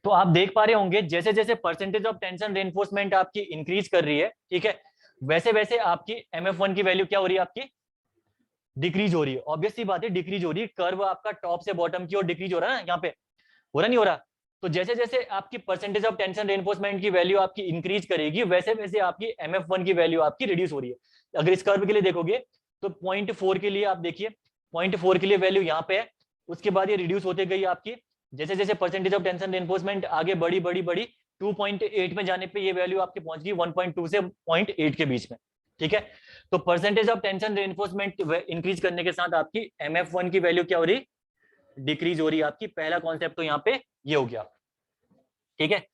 तो आप देख पा रहे होंगे जैसे जैसे परसेंटेज ऑफ टेंशन रेनफोर्समेंट आपकी इंक्रीज कर रही है, ठीक है, वैसे वैसे आपकी MF1 की वैल्यू क्या हो रही है, आपकी डिक्रीज हो रही है। ऑब्वियस सी बात है, डिक्रीज हो रही है, कर्व आपका टॉप से बॉटम की ओर डिक्रीज हो रहा है ना, यहाँ पे हो रहा नहीं हो रहा। तो जैसे जैसे आपकी परसेंटेज ऑफ टेंशन रेनफोर्समेंट की वैल्यू आपकी इंक्रीज करेगी वैसे वैसे आपकी MF1 की वैल्यू आपकी रिड्यूस हो रही है। अगर इस कर्व के लिए देखोगे तो 0.4 के लिए आप देखिए, 0.4 के लिए वैल्यू यहाँ पे है, उसके बाद ये रिड्यूस होते गई आपकी, जैसे जैसे परसेंटेज ऑफ टेंशन रेनफोर्समेंट आगे बढ़ी बढ़ी बढ़ी 2.8 में जाने पे ये वैल्यू आपकी पहुंच गई 1.2 से 0.8 के बीच में, ठीक है। तो percentage of tension reinforcement increase करने के साथ आपकी MF1 की वैल्यू क्या हो रही, डिक्रीज हो रही है आपकी। पहला कॉन्सेप्ट तो यहाँ पे ये हो गया, ठीक है।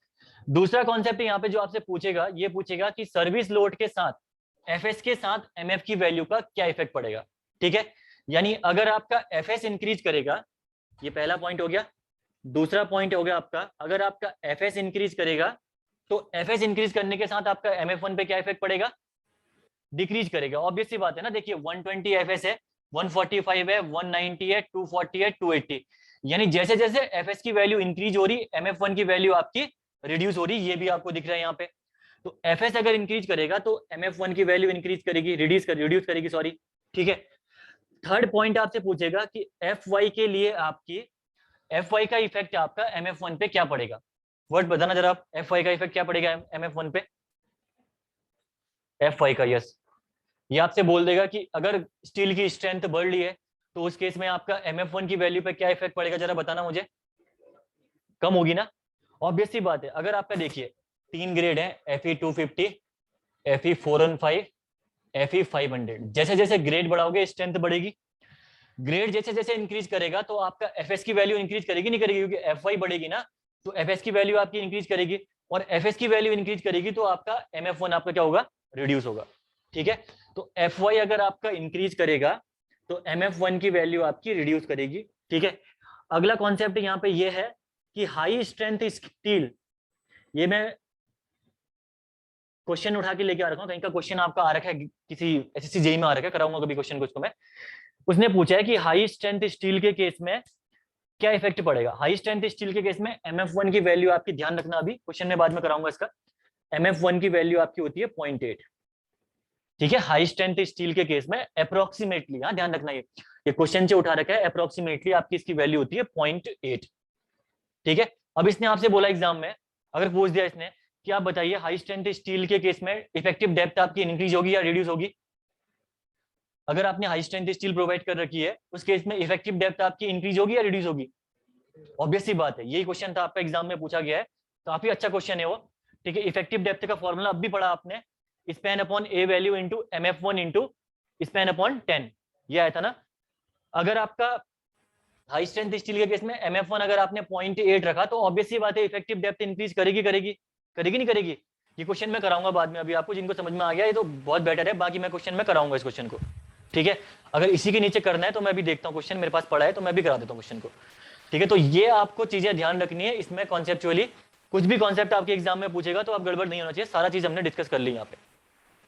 दूसरा कॉन्सेप्ट यहाँ पे जो आपसे पूछेगा, ये पूछेगा कि सर्विस लोड के साथ FS के साथ MF की वैल्यू का क्या इफेक्ट पड़ेगा, ठीक है। यानी अगर आपका FS इंक्रीज करेगा, ये पहला पॉइंट हो गया। दूसरा पॉइंट हो गया आपका, अगर आपका FS इंक्रीज करेगा तो FS इंक्रीज करने के साथ आपका MF1 पे क्या इफेक्ट पड़ेगा, डिक्रीज करेगा। ऑब्वियस सी बात है ना, देखिए 120 FS है, 145 है, 190 है, 240 है, 280, यानी जैसे जैसे FS की वैल्यू इंक्रीज हो रही MF1 की वैल्यू आपकी रिड्यूस हो रही, ये भी आपको दिख रहा है यहाँ पे। तो FS अगर इंक्रीज करेगा तो MF1 की वैल्यू इंक्रीज करेगी, रिड्यूस करेगी, सॉरी, ठीक है। थर्ड पॉइंट आपसे पूछेगा कि FY के लिए आपकी FY का इफेक्ट आपका MF1 पे क्या पड़ेगा। वर्ड बताना जरा आप, FY का इफेक्ट क्या पड़ेगा MF1 पे, FY का, यस। ये आपसे बोल देगा कि अगर स्टील की स्ट्रेंथ बढ़ रही है तो उस केस में आपका MF1 की वैल्यू पे क्या इफेक्ट पड़ेगा, जरा बताना मुझे। कम होगी ना, ऑब्वियस सी बात है। अगर आपका देखिए 3 ग्रेड है, Fe250, Fe415, Fe500, जैसे जैसे ग्रेड बढ़ाओगे स्ट्रेंथ बढ़ेगी। ग्रेड जैसे जैसे इंक्रीज करेगा तो आपका FS की वैल्यू इंक्रीज करेगी नहीं करेगी, क्योंकि FY बढ़ेगी ना, तो FS की वैल्यू आपकी इंक्रीज करेगी, और FS की वैल्यू इंक्रीज करेगी तो आपका MF1 आपका क्या होगा, रिड्यूस होगा, ठीक है। तो FY अगर आपका इंक्रीज करेगा तो MF1 की वैल्यू आपकी रिड्यूस करेगी, ठीक है। अगला कॉन्सेप्ट यहाँ पे ये है कि हाई स्ट्रेंथ स्टील, ये मैं क्वेश्चन उठा के लेके आ रखा हूँ, कहीं का क्वेश्चन आपका आ रखा है किसी SSC जेई में आ रखा है, कराऊंगा कभी क्वेश्चन को इसको मैं। उसने पूछा है कि हाई स्ट्रेंथ स्टील के केस में क्या इफेक्ट पड़ेगा। हाई स्ट्रेंथ स्टील के केस में MF1 की वैल्यू आपकी, ध्यान रखना, अभी क्वेश्चन में बाद में कराऊंगा इसका, MF1 की वैल्यू आपकी होती है 0.8, ठीक है। हाई स्ट्रेंथ स्टील के केस में अप्रोक्सीमेटली, हाँ ध्यान रखना, ये क्वेश्चन से उठा रखा है, अप्रोक्सीमेटली आपकी इसकी वैल्यू होती है 0.8, ठीक है। अब इसने आपसे बोला एग्जाम में, अगर पूछ दिया इसने कि आप बताइए हाई स्ट्रेंथ स्टील के केस में इफेक्टिव डेप्थ आपकी इंक्रीज होगी या रिड्यूस होगी। अगर आपने हाई स्ट्रेंथ स्टील प्रोवाइड कर रखी है उस केस में इफेक्टिव डेप्थ आपकी इंक्रीज होगी या रिड्यूस होगी। ऑब्वियस सी बात है, यही क्वेश्चन था आपका एग्जाम में पूछा गया है, काफी अच्छा क्वेश्चन है वो, ठीक है। इफेक्टिव डेप्थ का फॉर्मूला अब भी पढ़ा आपने, span upon a value into MF1 into span upon 10, ये आया था ना। अगर आपका हाई स्ट्रेंथ स्टील के केस में MF1 अगर आपने 0.8 रखा तो ऑब्वियस सी बात है इफेक्टिव डेप्थ इंक्रीज करेगी, करेगी करेगी नहीं करेगी। ये क्वेश्चन मैं कराऊंगा बाद में, अभी आपको जिनको समझ में आ गया ये तो बहुत बेटर है, बाकी मैं क्वेश्चन में कराऊंगा इस क्वेश्चन को, ठीक है। अगर इसी के नीचे करना है तो मैं भी देखता हूँ, क्वेश्चन मेरे पास पड़ा है तो मैं भी करा देता हूँ क्वेश्चन को, ठीक है। तो ये आपको चीजें ध्यान रखनी है इसमें, कॉन्सेप्चुअली कुछ भी कॉन्सेप्ट आपके एग्जाम में पूछेगा तो आप गड़बड़ नहीं होना चाहिए, सारा चीज हमने डिस्कस कर ली यहाँ पे,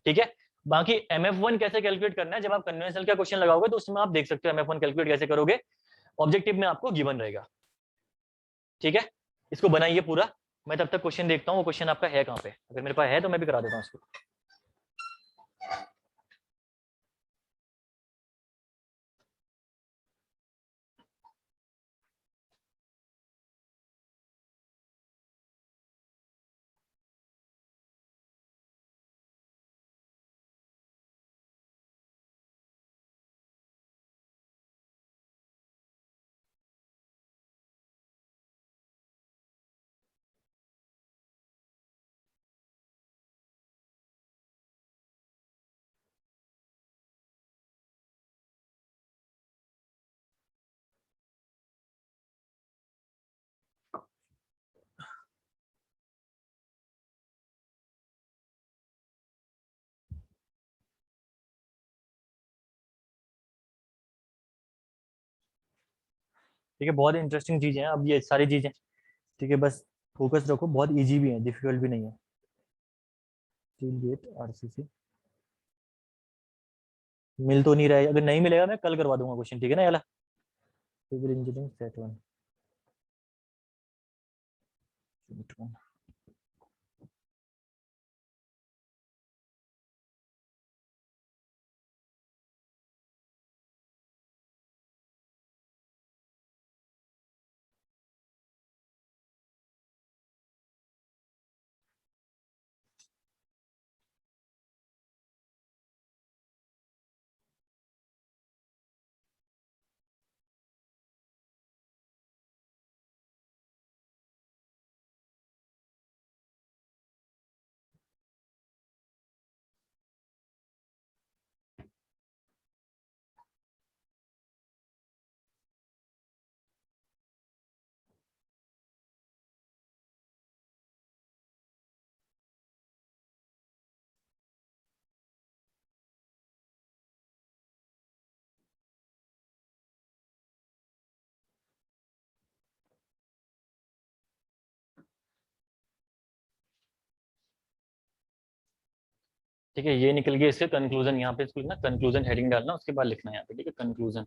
ठीक है। बाकी MF1 कैसे कैलकुलेट करना है, जब आप कन्वेंशनल का क्वेश्चन लगाओगे तो उसमें आप देख सकते हो MF1 कैलकुलेट कैसे करोगे, ऑब्जेक्टिव में आपको गिवन रहेगा, ठीक है। इसको बनाइए पूरा, मैं तब तक क्वेश्चन देखता हूँ वो क्वेश्चन आपका है कहाँ पे, अगर मेरे पास है तो मैं भी करा देता हूँ उसको। ठीक है, बहुत इंटरेस्टिंग चीजें हैं अब ये सारी चीजें, ठीक है। बस फोकस रखो, बहुत इजी भी है, डिफिकल्ट भी नहीं है। स्टील गेट RCC मिल तो नहीं रहा है, अगर नहीं मिलेगा मैं कल करवा दूंगा क्वेश्चन, ठीक है ना याला। Civil engineering set one. ठीक है, ये निकल गया इससे कंक्लूजन, यहाँ पे इसको ना कंक्लूजन हेडिंग डालना, उसके बाद लिखना है यहाँ पे, ठीक है, कंक्लूजन।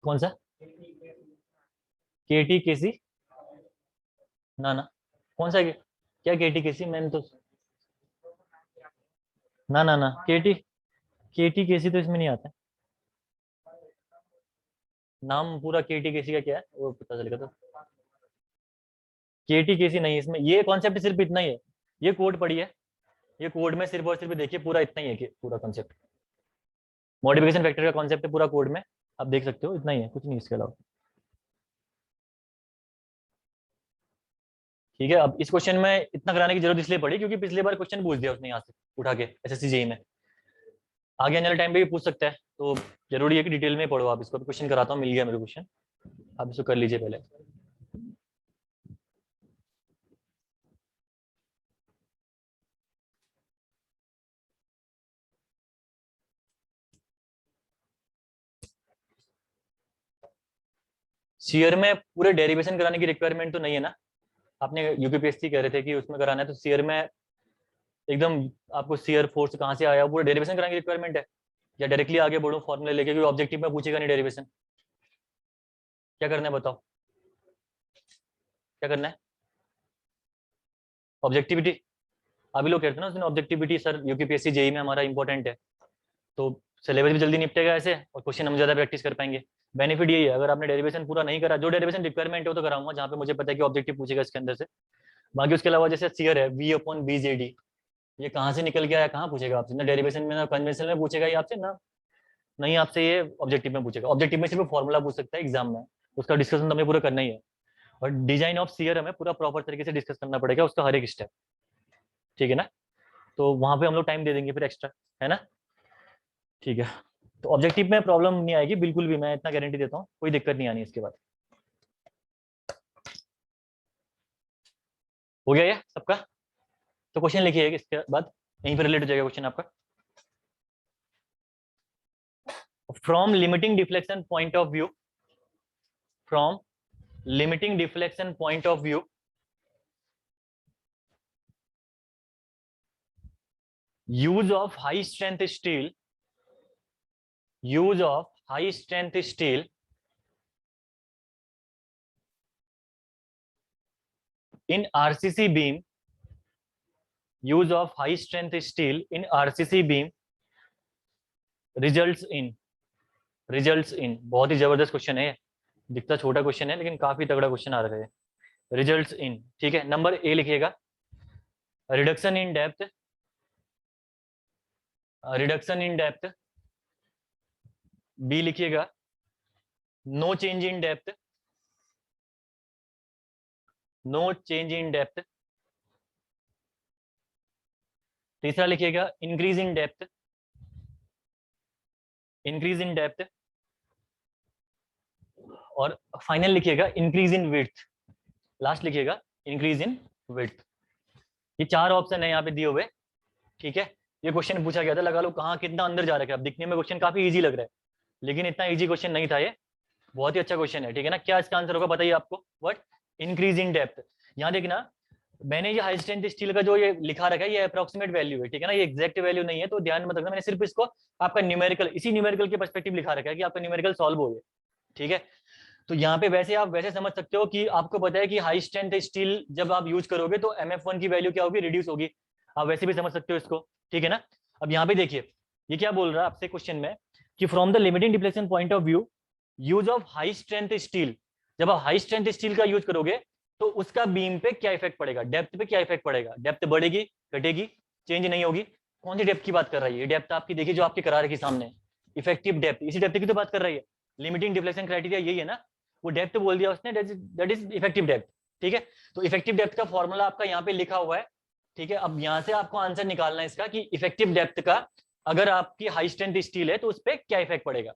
कौन सा? केटी केसी? ना ना, कौन सा क्या केटी केसी, मैंने तो ना ना ना, केटी केटी केसी तो इसमें नहीं आता। नाम पूरा केटी केसी का क्या है वो पता चलेगा तो। केटी केसी नहीं, इसमें ये कॉन्सेप्ट सिर्फ इतना ही है, ये कोड पढ़ी है, ये कोड में सिर्फ और सिर्फ देखिए पूरा इतना ही है कि पूरा कॉन्सेप्ट, मॉडिफिकेशन फैक्टर का कॉन्सेप्ट है पूरा कोड में, आप देख सकते हो, इतना ही है, कुछ नहीं इसके अलावा। ठीक है, अब इस क्वेश्चन में इतना कराने की जरूरत इसलिए पड़ी क्योंकि पिछली बार क्वेश्चन पूछ दिया उसने यहाँ से उठा के एसएससी जेई में, आगे आने वाले टाइम पे भी पूछ सकता है, तो जरूरी है कि डिटेल में पढ़ो आप इसको। क्वेश्चन कराता हूँ, मिल गया मेरे क्वेश्चन, आप इसको कर लीजिए पहले। सीयर में पूरे डेरिवेशन कराने की रिक्वायरमेंट तो नहीं है ना, आपने यूपीपीएससी कह रहे थे कि उसमें कराना है, तो सीयर में एकदम आपको सीयर फोर्स कहाँ से आया पूरा डेरिवेशन कराने की रिक्वायरमेंट है, या डायरेक्टली आगे बढ़ो फॉर्मूले लेके, क्योंकि ऑब्जेक्टिव में पूछेगा नहीं डेरिवेशन। क्या करना है बताओ, क्या करना है? ऑब्जेक्टिविटी, अभी लोग कहते हैं ना उसने ऑब्जेक्टिविटी सर यूपीपीएससी जेई में हमारा इंपॉर्टेंट है, तो सिलेबस भी जल्दी निपटेगा ऐसे और क्वेश्चन हम ज्यादा प्रैक्टिस कर पाएंगे। बेनिफिट यही है, अगर आपने डेरिवेशन पूरा नहीं करा, जो डेरिवेशन रिक्वायरमेंट है वो तो कराऊंगा जहाँ पे मुझे पता है कि ऑब्जेक्टिव पूछेगा इसके अंदर से, बाकी उसके अलावा जैसे सीयर है V upon B J D, ये कहाँ से निकल के आया, कहाँ पूछेगा आपसे, ना डेरिवेशन में ना कन्वेंशनल में पूछेगा ये आपसे, ना नहीं आपसे ये ऑब्जेक्टिव में पूछेगा। ऑब्जेक्टिव में सिर्फ फॉर्मूला पूछ सकता है एग्जाम में, उसका डिस्कशन तो हमें पूरा करना ही है, और डिजाइन ऑफ सीयर हमें पूरा प्रॉपर तरीके से डिस्कस करना पड़ेगा उसका हर एक स्टेप, ठीक है ना, तो वहां पे हम लोग टाइम दे देंगे फिर एक्स्ट्रा, है ना। ठीक है, तो ऑब्जेक्टिव में प्रॉब्लम नहीं आएगी बिल्कुल भी, मैं इतना गारंटी देता हूँ, कोई दिक्कत नहीं आनी इसके बाद। हो गया ये सबका, तो क्वेश्चन लिखिए इसके बाद, यहीं पर रिलेट हो जाएगा क्वेश्चन आपका। From limiting deflection point of view, from limiting deflection point of view, use of high strength steel, use of high strength steel in RCC beam, use of high strength steel in RCC beam results in, results in, बहुत ही जबरदस्त question है, दिखता छोटा question है लेकिन काफी तगड़ा question आ रहा है। रिजल्ट्स इन, ठीक है, नंबर ए लिखिएगा, reduction in depth, reduction in depth, B लिखिएगा no change in depth, no change in depth. तीसरा लिखिएगा increase in depth, increase in depth. और फाइनल लिखिएगा इंक्रीज इन विड्थ, लास्ट लिखिएगा इंक्रीज इन विड्थ। ये चार option है यहाँ पे दिए हुए, ठीक है। ये क्वेश्चन पूछा गया था, लगा लो कहाँ कितना अंदर जा रखा है। अब दिखने में क्वेश्चन काफी इजी लग रहा है, लेकिन इतना इजी क्वेश्चन नहीं था ये, बहुत ही अच्छा क्वेश्चन है, ठीक है ना। क्या इसका आंसर होगा बताइए आपको? व्हाट? Increase in depth. यहाँ देखना, मैंने ये हाई स्ट्रेंथ स्टील का जो ये लिखा रखा है ये अप्रोक्सीमेट वैल्यू है, ठीक है ना, ये एग्जैक्ट वैल्यू नहीं है, तो ध्यान में रखना। मैंने सिर्फ इसको आपका न्यूमेरिकल, इसी न्यूमेरिकल के पर्सपेक्टिव लिखा रखा है कि आपका न्यूमेरिकल सॉल्व हो गया, ठीक है। तो यहाँ पे वैसे आप वैसे समझ सकते हो कि आपको पता है कि हाई स्ट्रेंथ स्टील जब आप यूज करोगे तो MF1 की वैल्यू क्या होगी? रिड्यूस होगी। आप वैसे भी समझ सकते हो इसको, ठीक है ना। अब यहाँ पे देखिए ये क्या बोल रहा है आपसे क्वेश्चन में कि from the limiting deflection point of view use of high strength steel, जब आप हाई स्ट्रेंथ स्टील का यूज करोगे तो उसका बीम पे क्या इफेक्ट पड़ेगा, डेप्थ पे क्या इफेक्ट पड़ेगा? डेप्थ बढ़ेगी, घटेगी, चेंज नहीं होगी? कौन सी डेप्थ की बात कर रही है? डेप्थ आपकी देखिए जो आपके करा रखी सामने, इफेक्टिव डेप्थ, इसी डेप्थ की तो बात कर रही है। लिमिटिंग डिफ्लेक्शन क्राइटेरिया यही है ना, वो डेप्थ बोल दिया उसने, दैट इज इफेक्टिव डेप्थ, ठीक है। तो इफेक्टिव डेप्थ का फॉर्मूला आपका यहाँ पे लिखा हुआ है, ठीक है। अब यहाँ से आपको आंसर निकालना है इसका कि इफेक्टिव डेप्थ का अगर आपकी हाई स्ट्रेंथ स्टील है तो उस पर क्या इफेक्ट पड़ेगा,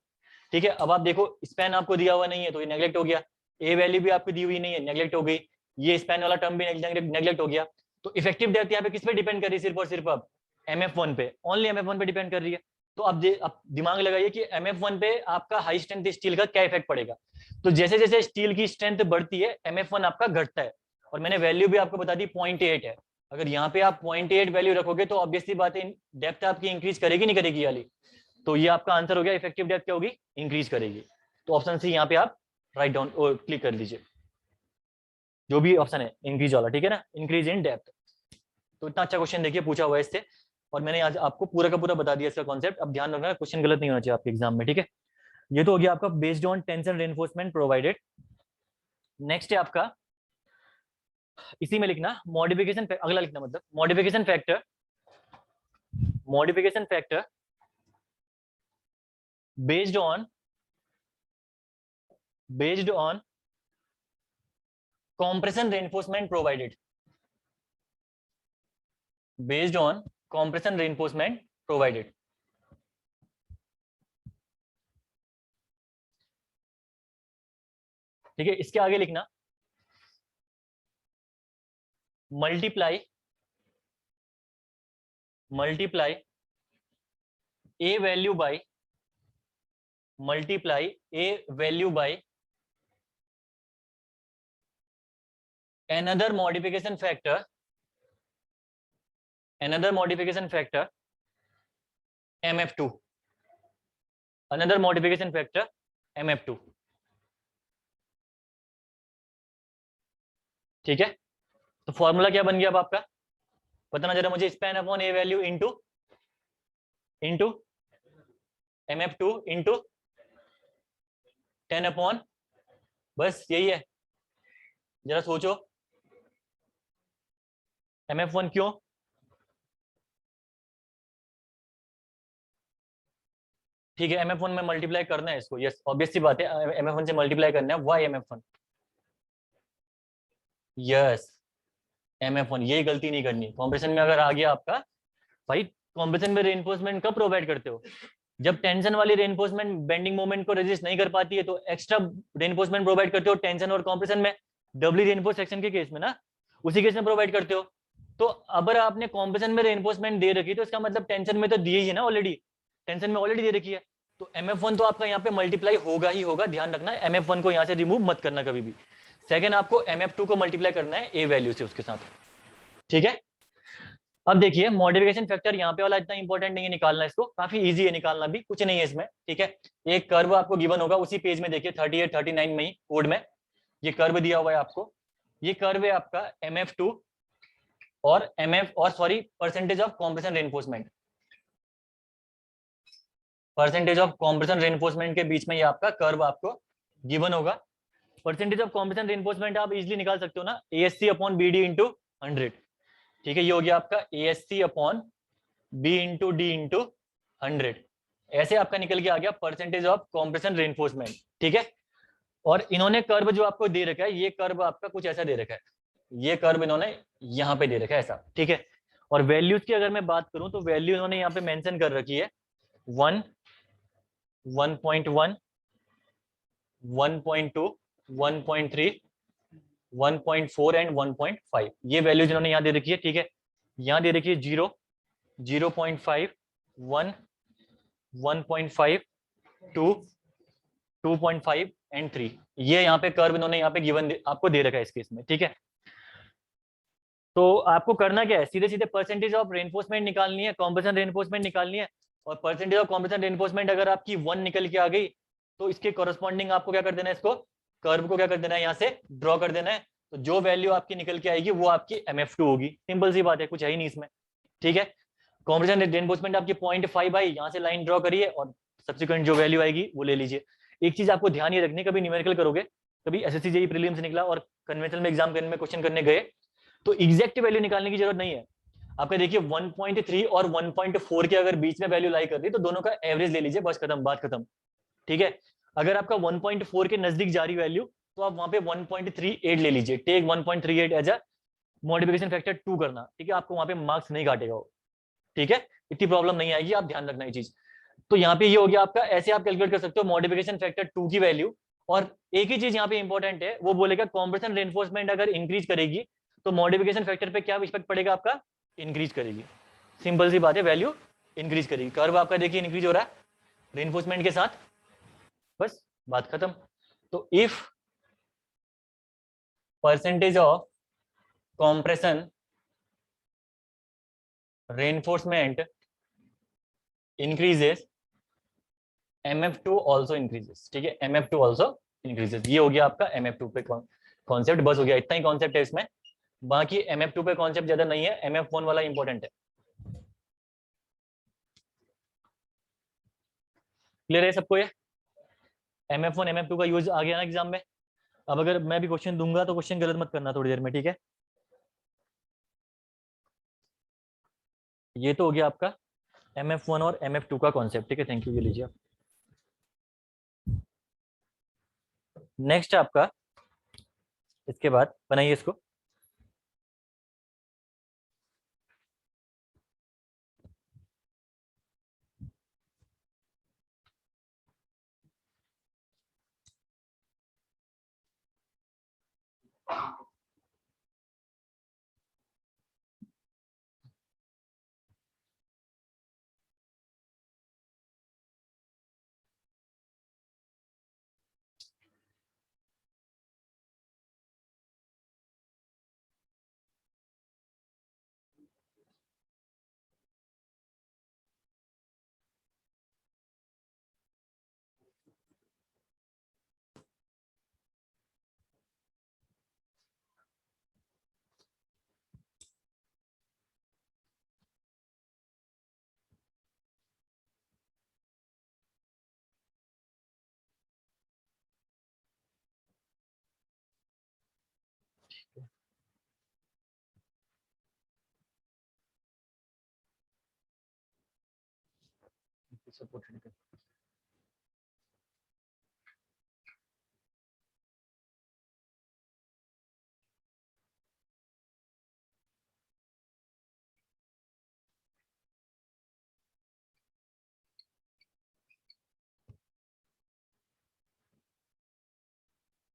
ठीक है। अब आप देखो स्पैन आपको दिया हुआ नहीं है तो ये नेग्लेक्ट हो गया, ए वैल्यू भी आपको दी हुई नहीं है, नेग्लेक्ट हो गई, ये स्पैन वाला टर्म भी नेग्लेक्ट हो गया। तो इफेक्टिव डेप्थ यहाँ पे किस पे डिपेंड कर रही है? सिर्फ और सिर्फ अब MF1 पे, ओनली MF1 पे डिपेंड कर रही है। तो अब दिमाग लगाइए कि MF1 पे आपका हाई स्ट्रेंथ स्टील का क्या इफेक्ट पड़ेगा। तो जैसे जैसे स्टील की स्ट्रेंथ बढ़ती है MF1 आपका घटता है, और मैंने वैल्यू भी आपको बता दी 0.8 है। अगर यहाँ पे आप 0.8 वैल्यू रखोगे तो ऑब्वियसली बात है डेप्थ आपकी इंक्रीज करेगी नहीं करेगी वाली? तो ये आपका आंसर हो गया, इफेक्टिव डेप्थ क्या होगी? इंक्रीज करेगी। तो ऑप्शन सी यहाँ पे आप राइट डाउन और क्लिक कर लीजिए, जो भी ऑप्शन है इंक्रीज वाला, ठीक है ना, इंक्रीज इन डेप्थ। तो इतना अच्छा क्वेश्चन देखिए पूछा हुआ है इससे, और मैंने आज आपको पूरा का पूरा बता दिया इसका कॉन्सेप्ट। अब ध्यान रखना क्वेश्चन गलत नहीं होना चाहिए आपके एग्जाम में, ठीक है। ये तो हो गया आपका based on tension reinforcement provided. Next है आपका इसी में लिखना मॉडिफिकेशन, अगला लिखना मतलब modification factor, modification factor based on compression reinforcement provided, based on compression reinforcement provided। ठीक है, इसके आगे लिखना multiply A value by another modification factor MF2, another modification factor MF2, ठीक है। तो फॉर्मूला क्या बन गया अब आपका बताना जरा मुझे, span upon a value into MF2 into 10 upon, बस यही है। जरा सोचो MF1 क्यों? ठीक है, MF1 में मल्टीप्लाई करना है इसको, यस ऑब्वियस सी बात है, MF1 से मल्टीप्लाई करना है। Y MF1? यस MF1, ये गलती नहीं करनी। कॉम्प्रेशन में अगर आ गया आपका, भाई कॉम्प्रेशन में रेनफोर्समेंट कब प्रोवाइड करते हो? जब टेंशन वाली रेनफोर्समेंट बेंडिंग मोमेंट को रेजिस्ट नहीं कर पाती है तो एक्स्ट्रा रेनफोर्समेंट प्रोवाइड करते हो टेंशन और कॉम्प्रेशन में, डबली रेनफोर्स सेक्शन के केस में ना, उसी केस में प्रोवाइड करते हो। तो अगर आपने कॉम्प्रेशन में रेनफोर्समेंट दे रखी तो इसका मतलब टेंशन में तो दिए ही है ना ऑलरेडी, टेंशन में ऑलरेडी दे रखी है। तो MF1 तो आपका यहाँ पे मल्टीप्लाई होगा ही होगा, ध्यान रखना है MF1 को यहाँ से रिमूव मत करना कभी भी। सेकंड आपको MF2 को मल्टीप्लाई करना है ए वैल्यू से उसके साथ, ठीक है। अब देखिए मॉडिफिकेशन फैक्टर यहाँ पे वाला इतना इंपॉर्टेंट नहीं है निकालना, इसको काफी इजी है निकालना भी, कुछ नहीं है इसमें, ठीक है। एक कर्व आपको गिवन होगा उसी पेज में, देखिए 38 39 में ही कोड में ये कर्व दिया हुआ है आपको। ये कर्व है आपका MF2 और percentage of compression reinforcement, percentage of compression reinforcement के बीच में ये आपका कर्व आपको गिवन होगा। परसेंटेज ऑफ कॉम्प्रेशन रेनफोर्समेंट आप इजीली निकाल सकते हो ना, ASC अपॉन BD इंटू 100, ठीक है। ये हो गया आपका ASC upon B into D into 100। ऐसे आपका निकल के आ गया परसेंटेज ऑफ कॉम्प्रेशन रेनफोर्समेंट, ठीक है। और इन्होंने कर्व जो आपको दे रखा है, ये कर्व आपका कुछ ऐसा दे रखा है, ये कर्व इन्होंने यहाँ पे दे रखा है ऐसा, ठीक है। और वैल्यूज की अगर मैं बात करूं तो वैल्यू इन्होंने यहाँ पे मेंशन कर रखी है 1, 1.1, 1.2, 1.3, 1.4 एंड 1.5। ये वैल्यूज इन्होंने यहाँ दे रखी है, ठीक है। यहाँ दे रखी है 0, 0.5, 1, 1.5, 2, 2.5 एंड 3। ये यहाँ पे कर्व इन्होंने यहाँ पे गिवन आपको दे रखा है इस केस में, ठीक है। तो आपको करना क्या है, सीधे सीधे परसेंटेज ऑफ रेनफोर्समेंट निकालनी है, कॉम्प्रेशन रेनफोर्समेंट निकालनी है। और परसेंटेज ऑफ कॉम्प्रेशन रेनफोर्समेंट अगर आपकी 1 निकल के आ गई तो इसके कॉरस्पॉन्डिंग आपको क्या कर देना है, इसको कर्व को क्या कर देना है, यहाँ से ड्रॉ कर देना है। तो जो वैल्यू आपकी निकल के आएगी वो आपकी MF2 होगी। सिंपल सी बात है, कुछ है ही नहीं इसमें, ठीक है। कॉम्प्रेशन रेनफोर्समेंट आपकी 0.5 आई, यहाँ से लाइन ड्रॉ करिए और सब्सिक्वेंट जो वैल्यू आएगी वो ले लीजिए। एक चीज आपको ध्यान ये रखनी, कभी न्यूमेरिकल करोगे, कभी SSC JEE प्रीलिम्स निकला और कन्वेंशनल में एग्जाम करने में क्वेश्चन करने गए तो एग्जैक्ट वैल्यू निकालने की जरूरत नहीं है। आपका देखिए 1.3 और 1.4 के अगर बीच में वैल्यू लाई कर रही तो दोनों का एवरेज ले लीजिए, बस खत्म, बात खत्म, ठीक है। अगर आपका 1.4 के नजदीक जा रही वैल्यू तो आप वहां पे 1.38 ले लीजिए, take 1.38 as a modification factor 2 करना, ठीक है। आपको वहां पे मार्क्स नहीं काटेगा वो, ठीक है, इतनी प्रॉब्लम नहीं आएगी, आप ध्यान रखना ये चीज। तो यहाँ पे ये हो गया आपका, ऐसे आप कैलकुलेट कर सकते हो मॉडिफिकेशन फैक्टर 2 की वैल्यू। और एक ही चीज यहाँ पे इंपॉर्टेंट है, वो बोलेगा कॉम्प्रेशन रेनफोर्समेंट अगर इंक्रीज करेगी तो मॉडिफिकेशन फैक्टर पे क्या इफेक्ट पड़ेगा आपका, इंक्रीज करेगी। सिंपल सी बात है, वैल्यू इंक्रीज करेगी। कर्व आपका देखिए इंक्रीज हो रहा है रेनफोर्समेंट के साथ, बस बात खत्म। तो if percentage of compression reinforcement increases MF2 also increases, ठीक है, MF2 ऑल्सो इंक्रीजेस। ये हो गया आपका MF2 पे कॉन्सेप्ट, बस हो गया, इतना ही कॉन्सेप्ट है इसमें। बाकी MF2 पे कॉन्सेप्ट ज्यादा नहीं है, MF1 वाला इंपॉर्टेंट है। क्लियर है सबको ये? MF1 MF2 का यूज आ गया ना एग्जाम में। अब अगर मैं भी क्वेश्चन दूंगा तो क्वेश्चन गलत मत करना थोड़ी देर में, ठीक है। ये तो हो गया आपका MF1 और MF2 का कॉन्सेप्ट, ठीक है। थैंक यू, ये लीजिए आप। नेक्स्ट आपका, इसके बाद बनाइए इसको।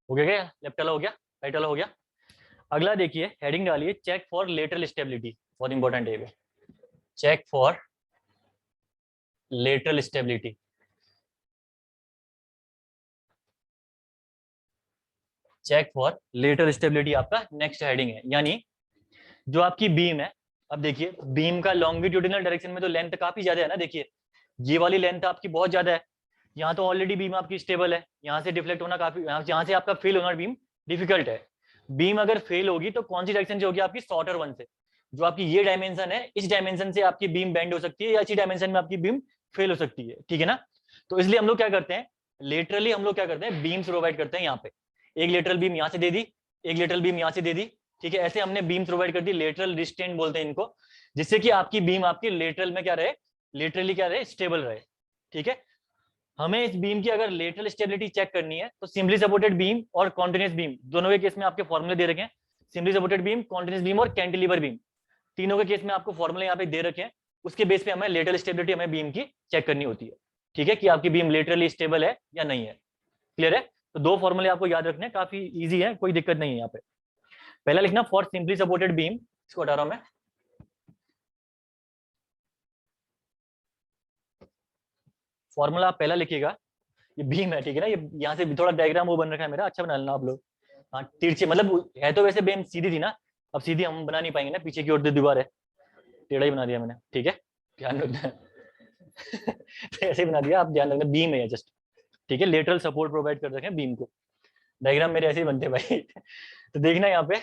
हो गया क्या, लेफ्ट वाला हो गया, राइट वाला हो गया। अगला देखिए, हेडिंग डालिए चेक फॉर लेटरल स्टेबिलिटी, बहुत इंपॉर्टेंट है ये। Check for lateral stability, check for lateral stability आपका नेक्स्ट हेडिंग है। यानी जो आपकी बीम है, अब देखिए बीम का लॉन्गिट्यूडिनल डायरेक्शन में तो लेंथ काफी ज्यादा है ना, देखिए ये वाली लेंथ आपकी बहुत ज्यादा है। यहाँ तो ऑलरेडी बीम आपकी स्टेबल है, यहाँ से डिफ्लेक्ट होना काफी, यहाँ से आपका फेल होना बीम डिफिकल्ट है। बीम अगर फेल होगी तो कौन सी डायरेक्शन से होगी, आपकी शॉर्टर वन से। जो आपकी ये डायमेंशन है, इस डायमेंशन से आपकी बीम बेंड हो सकती है या इसी डायमेंशन में आपकी बीम फेल हो सकती है, ठीक है ना। तो इसलिए हम लोग क्या करते हैं, लेटरली हम लोग क्या करते हैं, बीम्स प्रोवाइड करते हैं। यहाँ पे एक लेटरल बीम यहाँ से दे दी, एक लेटरल बीम यहाँ से दे दी, ठीक है। ऐसे हमने बीम प्रोवाइड कर दी, लेटरल रिस्ट्रेंट बोलते हैं इनको, जिससे कि आपकी बीम आपकी लेटरल में क्या रहे, लेटरली क्या रहे, स्टेबल रहे। ठीक है, हमें इस बीम की अगर लेटरल स्टेबिलिटी चेक करनी है तो सिंपली सपोर्टेड बीम और कॉन्टिन्यूस बीम दोनों के केस में आपके फॉर्मूले दे रखे हैं। Simply supported beam, continuous beam और कैंटिलीवर बीम, तीनों के केस में आपको फॉर्मूले यहाँ पे दे रखे हैं। उसके बेस पे हमें लेटरल स्टेबिलिटी हमें बीम की चेक करनी होती है। ठीक है, कि आपकी बीम लेटरली स्टेबल है या नहीं है। क्लियर है? तो दो फॉर्मूले आपको याद रखने हैं, काफी ईजी है, कोई दिक्कत नहीं है यहाँ पे। पहला लिखना फॉर सिंपली सपोर्टेड बीम, इसको हटा रहा हूं मैं। फॉर्मूला आप पहला लिखिएगा, ये बीम है, ठीक है ना, ये यहाँ से थोड़ा डायग्राम वो बन रखा है मेरा, अच्छा बना लेना आप लोग। हाँ, तिरछे मतलब है तो वैसे बीम सीधी थी ना, अब सीधी हम बना नहीं पाएंगे ना, पीछे की ओर दीवार है, टेढ़ा ही बना दिया मैंने। ठीक है, ध्यान रखना। तो ऐसे ही बना दिया, आप ध्यान रखना, बीम है जस्ट। ठीक है, लेटरल सपोर्ट प्रोवाइड कर रखे हैं बीम को। डायग्राम मेरे ऐसे ही बनते हैं भाई। तो देखना यहाँ पे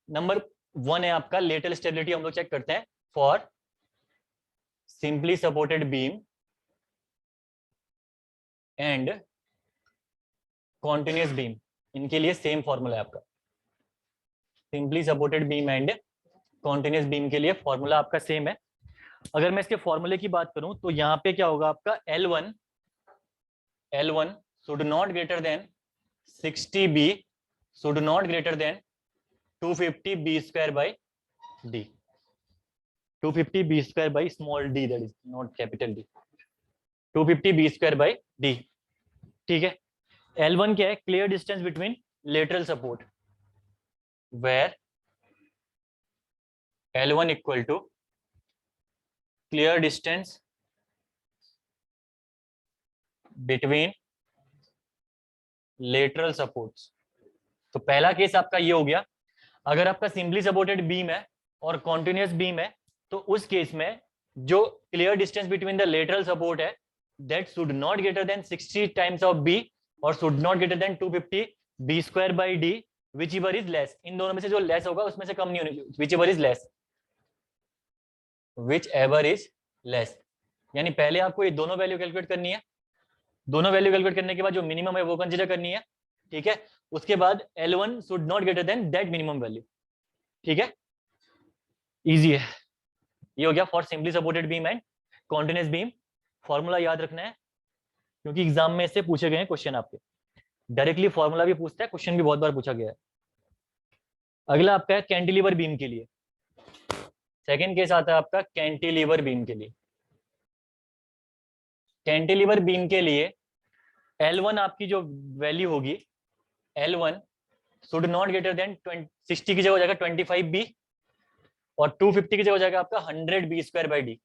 नंबर 1 है आपका लेटरल स्टेबिलिटी, हम लोग चेक करते हैं for simply supported beam and continuous beam, इनके लिए सेम फॉर्मूला है आपका। Simply supported beam and continuous beam के लिए फॉर्मूला आपका सेम है। अगर मैं इसके फॉर्मूले की बात करूं तो यहाँ पे क्या होगा आपका, L1 should not greater than 60B should not greater than 250B square by d. 250B square by small d, that is not capital d, 250B square by d. ठीक है, L1 क्या है, clear distance between lateral support, where L1 equal to clear distance between lateral supports. तो पहला case आपका ये हो गया, अगर आपका सिंपली सपोर्टेड बीम है और कॉन्टिन्यूस बीम है तो उस केस में जो clear distance between the lateral support है that should not greater than 60 times of B और should not greater than 250B square by D, whichever is less. इन दोनों में से जो लेस होगा उसमें से कम नहीं होनी चाहिए, which ever is less, which ever is less. यानी पहले आपको ये दोनों वैल्यू कैलकुलेट करनी है, दोनों वैल्यू कैलकुलेट करने के बाद जो मिनिमम है वो कंसीडर करनी है। ठीक है, उसके बाद L1 should not greater then that minimum value. ठीक है, इजी है। ये हो गया for simply supported beam and continuous beam. Formula याद रखना है क्योंकि एग्जाम में इससे पूछे गए हैं क्वेश्चन आपके, डायरेक्टली फॉर्मूला भी पूछता है, क्वेश्चन भी बहुत बार पूछा गया है। अगला आपका है कैंटिलीवर बीम के लिए, सेकेंड केस आता है आपका कैंटिलीवर बीम के लिए। कैंटिलीवर बीम के लिए L1 आपकी जो वैल्यू होगी, L1 should not greater than 60 की जगह हो जाएगा 25B और 250 की जगह हो जाएगा आपका 100B square by D,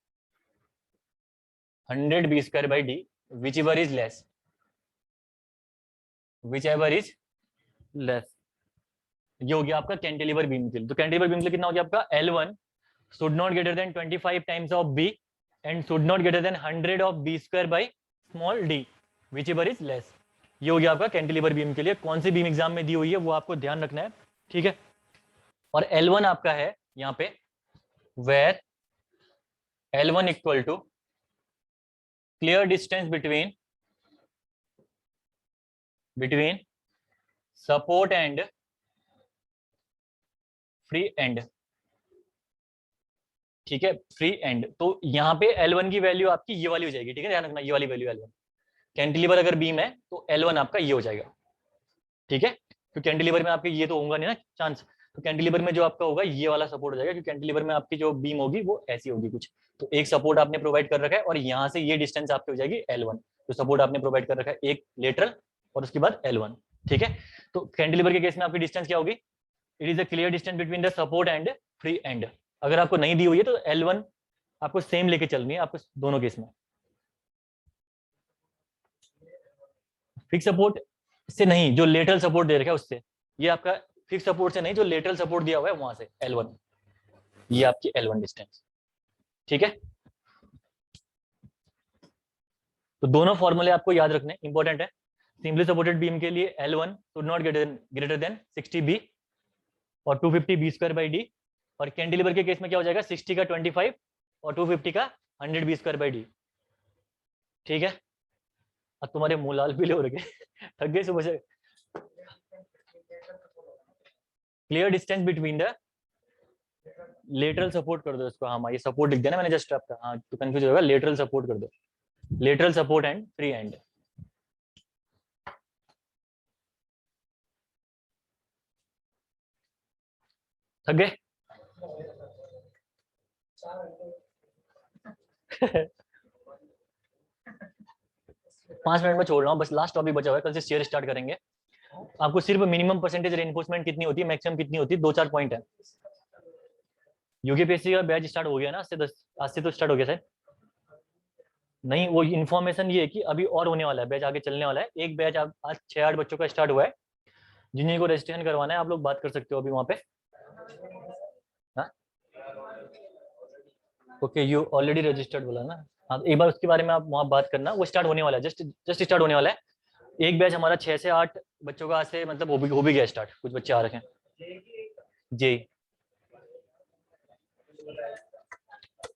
100B square by D, whichever is less, which ever is less. ये हो गया आपका कैंटिलीवर बीम के लिए। तो कैंटिलीवर बीम के लिए कितना हो गया आपका, L1 should not greater then 25 times of B and should not greater then 100 of B square by small d, which ever is less. ये हो गया आपका कैंटिलीवर बीम के लिए। कौन सी बीम एग्जाम में दी हुई है वो आपको ध्यान रखना है। ठीक है, और L1 आपका है यहाँ पे where L1 equal to clear distance between support and free end. ठीक है, फ्री एंड। तो यहाँ पे L1 की वैल्यू आपकी ये वाली हो जाएगी। ठीक है, ध्यान रखना, ये वाली वैल्यू L1। कैंटिलीवर अगर बीम है तो L1 आपका ये हो जाएगा। ठीक है, तो कैंटिलीवर में आपके ये तो होगा नहीं ना चांस, तो कैंटिलीवर में जो आपका होगा ये वाला सपोर्ट हो जाएगा, क्योंकि कैंटिलीवर में आपकी जो बीम होगी वो ऐसी होगी कुछ। तो एक सपोर्ट आपने प्रोवाइड कर रखा है और यहाँ से ये डिस्टेंस आपकी हो जाएगी L1, तो सपोर्ट आपने प्रोवाइड कर रखा है एक लेटरल और उसके बाद L1। ठीक है, तो कैंटिलीवर के केस में आपकी डिस्टेंस क्या होगी, it is the clear distance between the support and free and. अगर आपको नहीं दी हुई है तो L1 आपको सेम लेके चलनी है आपको दोनों केस में। फिक्स सपोर्ट से नहीं, जो लेटरल सपोर्ट दे रखा है उससे, ये आपका फिक्स सपोर्ट से नहीं, जो लेटरल सपोर्ट दिया हुआ है वहां से L1, ये आपकी L1 डिस्टेंस। ठीक है, तो दोनों फॉर्मूले आपको याद रखने इंपॉर्टेंट है। सिंपली सपोर्टेड बीम के लिए L1 should not greater than 60B और 250B स्क्वायर बाई डी, और कैंटिलीवर के केस में क्या हो जाएगा, 60 का 25 और 250 का 100B स्क्वायर बाई डी। ठीक है, अब तुम्हारे मुंह लाल पीले हो रखे, थक गए सुबह से। Clear distance between the lateral support कर दो इसको, हाँ ये सपोर्ट लिख देना मैंने जस्ट आपका, हाँ तो कंफ्यूज होगा, लेटरल सपोर्ट कर दो, lateral support and free and. थक गए? 5 मिनट में छोड़ रहा हूँ बस, लास्ट टॉपिक बचा हुआ है, कल से शेयर स्टार्ट करेंगे। आपको सिर्फ मिनिमम परसेंटेज रेनफोर्समेंट कितनी होती है, मैक्सिमम कितनी होती है, 2-4 पॉइंट है। यूकेपीएससी का बैच स्टार्ट हो गया ना आज से तो स्टार्ट हो गया सर। नहीं वो इन्फॉर्मेशन ये है कि अभी और होने वाला है, बैच आगे चलने वाला है। एक बैच आज 6-8 बच्चों का स्टार्ट हुआ है, जिन्हीं को रजिस्ट्रेशन करवाना है आप लोग बात कर सकते हो अभी वहाँ पे। ओके यू ऑलरेडी रजिस्टर्ड बोला ना, हाँ एक बार उसके बारे में आप वहाँ बात करना, वो स्टार्ट होने वाला है, जस्ट स्टार्ट होने वाला है। एक बैच हमारा 6 से 8 बच्चों का आज से मतलब हो भी गया स्टार्ट, कुछ बच्चे आ रखे हैं जी।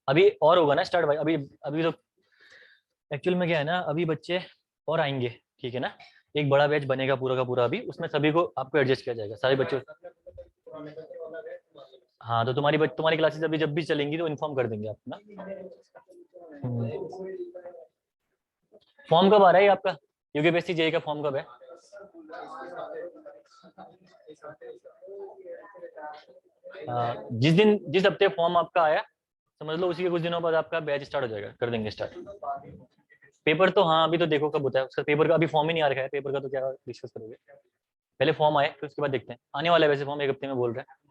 अभी और होगा ना स्टार्ट भाई, अभी अभी तो एक्चुअल में क्या है ना, अभी बच्चे और आएंगे, ठीक है ना, एक बड़ा बैच बनेगा पूरा का पूरा, अभी उसमें सभी को आपको एडजस्ट किया जाएगा, सारे बच्चों। हाँ तो तुम्हारी क्लासेस अभी जब भी चलेंगी तो इन्फॉर्म कर देंगे आपको ना। फॉर्म कब आ रहा है आपका, यूकेपीएससी जेईई का फॉर्म कब है? जिस हफ्ते फॉर्म आपका आया समझ लो उसी के कुछ दिनों बाद आपका बैच स्टार्ट हो जाएगा, कर देंगे स्टार्ट। पेपर तो हाँ अभी तो देखो कब होता है उसका, पेपर का अभी फॉर्म ही नहीं आ रखा है, पेपर का तो क्या डिस्कस करोगे, पहले फॉर्म आए फिर उसके बाद देखते हैं, आने वाला है वैसे फॉर्म, एक हफ्ते में बोल रहे हैं।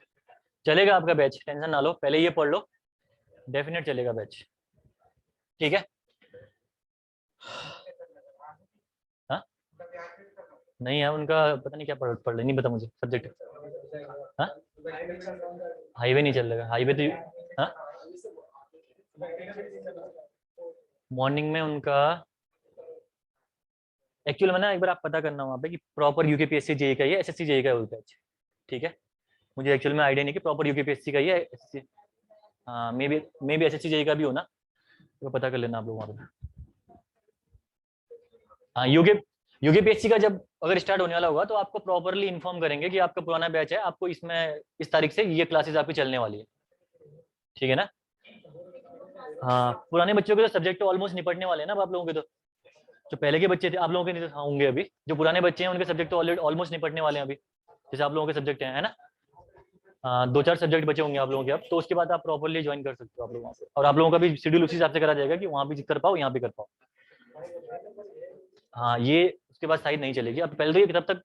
चलेगा आपका बैच, टेंशन ना लो, पहले ये पढ़ लो, डेफिनेट चलेगा बैच, ठीक है। हाँ नहीं है उनका, पता नहीं क्या पढ़ रहे, नहीं पता मुझे सब्जेक्ट। हाँ हाईवे नहीं चल रहा, हाईवे तो हाँ मॉर्निंग में उनका एक्चुअल में ना, एक बार आप पता करना वहाँ पे कि प्रॉपर यूकेपीएससी जेईई का ही है, एसएससी जेईई का है वो बैच, ठीक है। मुझे एक्चुअल में आइडिया नहीं कि प्रॉपर यूकेपीएससी का ही है, एसएससी हाँ मे बी एसएससी जेईई का भी हो ना, तो पता कर लेना आप लोग वहाँ पे। हाँ यूकेपीएससी का जब अगर स्टार्ट होने वाला होगा तो आपको प्रॉपरली इन्फॉर्म करेंगे कि आपका पुराना बैच है, आपको इसमें इस तारीख से ये क्लासेस आपकी चलने वाली है, ठीक है ना। हाँ पुराने बच्चों के तो सब्जेक्ट तो ऑलमोस्ट निपटने वाले हैं ना, अब आप लोगों के तो, जो पहले के बच्चे थे आप लोगों के नहीं तो होंगे अभी, जो पुराने बच्चे हैं उनके सब्जेक्ट तो ऑलरेडी ऑलमोस्ट निपटने वाले हैं अभी, जैसे आप लोगों के सब्जेक्ट हैं, है ना। 2-4 सब्जेक्ट बचे होंगे आप लोगों के अब, तो उसके बाद आप प्रॉपरली ज्वाइन कर सकते हो आप लोग वहाँ पे, और आप लोगों का भी शेड्यूल उसी हिसाब से करा जाएगा कि वहाँ भी कर पाओ यहाँ भी कर पाओ। हाँ ये उसके बाद साइड नहीं चलेगी, अब पहले तो ये तब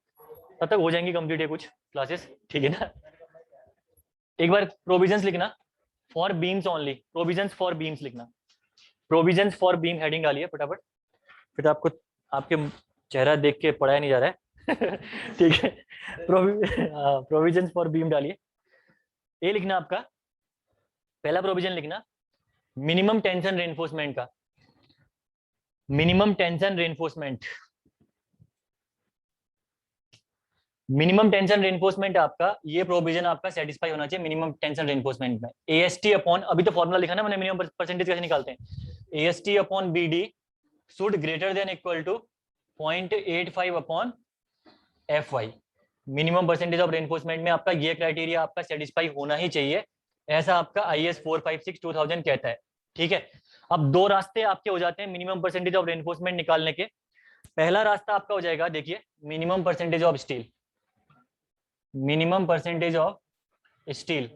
तक हो जाएंगी कंप्लीट है कुछ क्लासेस, ठीक है ना। एक बार प्रोविजंस लिखना, for beams only, provisions for beams लिखना, प्रोविजंस फॉर बीम हेडिंग डालिए फटाफट, फिर तो आपको आपके चेहरा देख के पढ़ाया नहीं जा रहा है ठीक है। प्रोविजंस फॉर बीम डालिए, ये लिखना आपका पहला प्रोविजन लिखना, मिनिमम टेंशन रेनफोर्समेंट का, minimum tension reinforcement, minimum tension reinforcement आपका ये प्रोविजन आपका सेटिस्फाई होना चाहिए मिनिमम टेंशन रेनफोर्समेंट में। एएसटी अपॉन, अभी तो फॉर्मूला लिखा ना मैंने, मिनिमम परसेंटेज कैसे निकालते हैं, AST upon BD should greater than equal to 0.85 upon FY. Minimum percentage of reinforcement में आपका ये क्राइटेरिया आपका सेटिस्फाई होना ही चाहिए, ऐसा आपका IAS 456/2000 कहता है, ठीक है। अब दो रास्ते आपके हो जाते हैं मिनिमम परसेंटेज ऑफ रेनफोर्समेंट निकालने के। पहला रास्ता आपका हो जाएगा, देखिए minimum percentage of steel, minimum percentage of steel.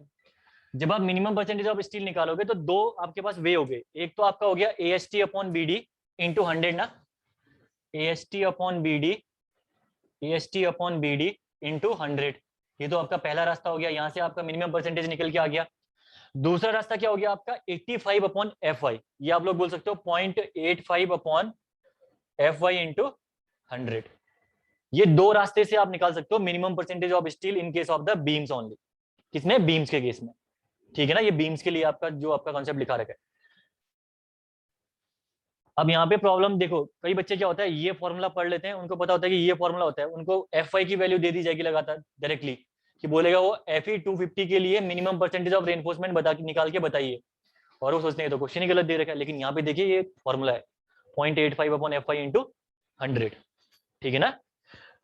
जब आप मिनिमम परसेंटेज ऑफ स्टील निकालोगे तो दो आपके पास वे हो गए, एक तो आपका हो गया AST अपॉन BD इंटू 100 ना, AST upon BD, AST upon BD into 100, ये तो आपका पहला रास्ता हो गया, यहाँ से आपका मिनिमम परसेंटेज निकल के आ गया। दूसरा रास्ता क्या हो गया आपका 85 अपॉन FY, ये आप लोग बोल सकते हो 0.85 अपॉन FY इंटू 100। ये दो रास्ते से आप निकाल सकते हो minimum percentage of steel in case of the beams only, किसने, बीम्स के केस में, ठीक है ना। ये बीम्स के लिए आपका जो आपका कॉन्सेप्ट लिखा रखा है। अब यहाँ पे प्रॉब्लम देखो, कई बच्चे क्या होता है ये फॉर्मूला पढ़ लेते हैं, उनको पता होता है कि ये फॉर्मूला होता है, उनको FY की वैल्यू दे दी जाएगी लगातार डायरेक्टली, कि बोलेगा वो FE 250 के लिए मिनिमम परसेंटेज ऑफ रेनफोर्समेंट बता के निकाल के बताइए, और वो सोचते हैं तो क्वेश्चन ही गलत दे रखा है, लेकिन यहाँ पे देखिए ये फॉर्मूला है 0.85 अपॉन FY इंटू 100, ठीक है ना।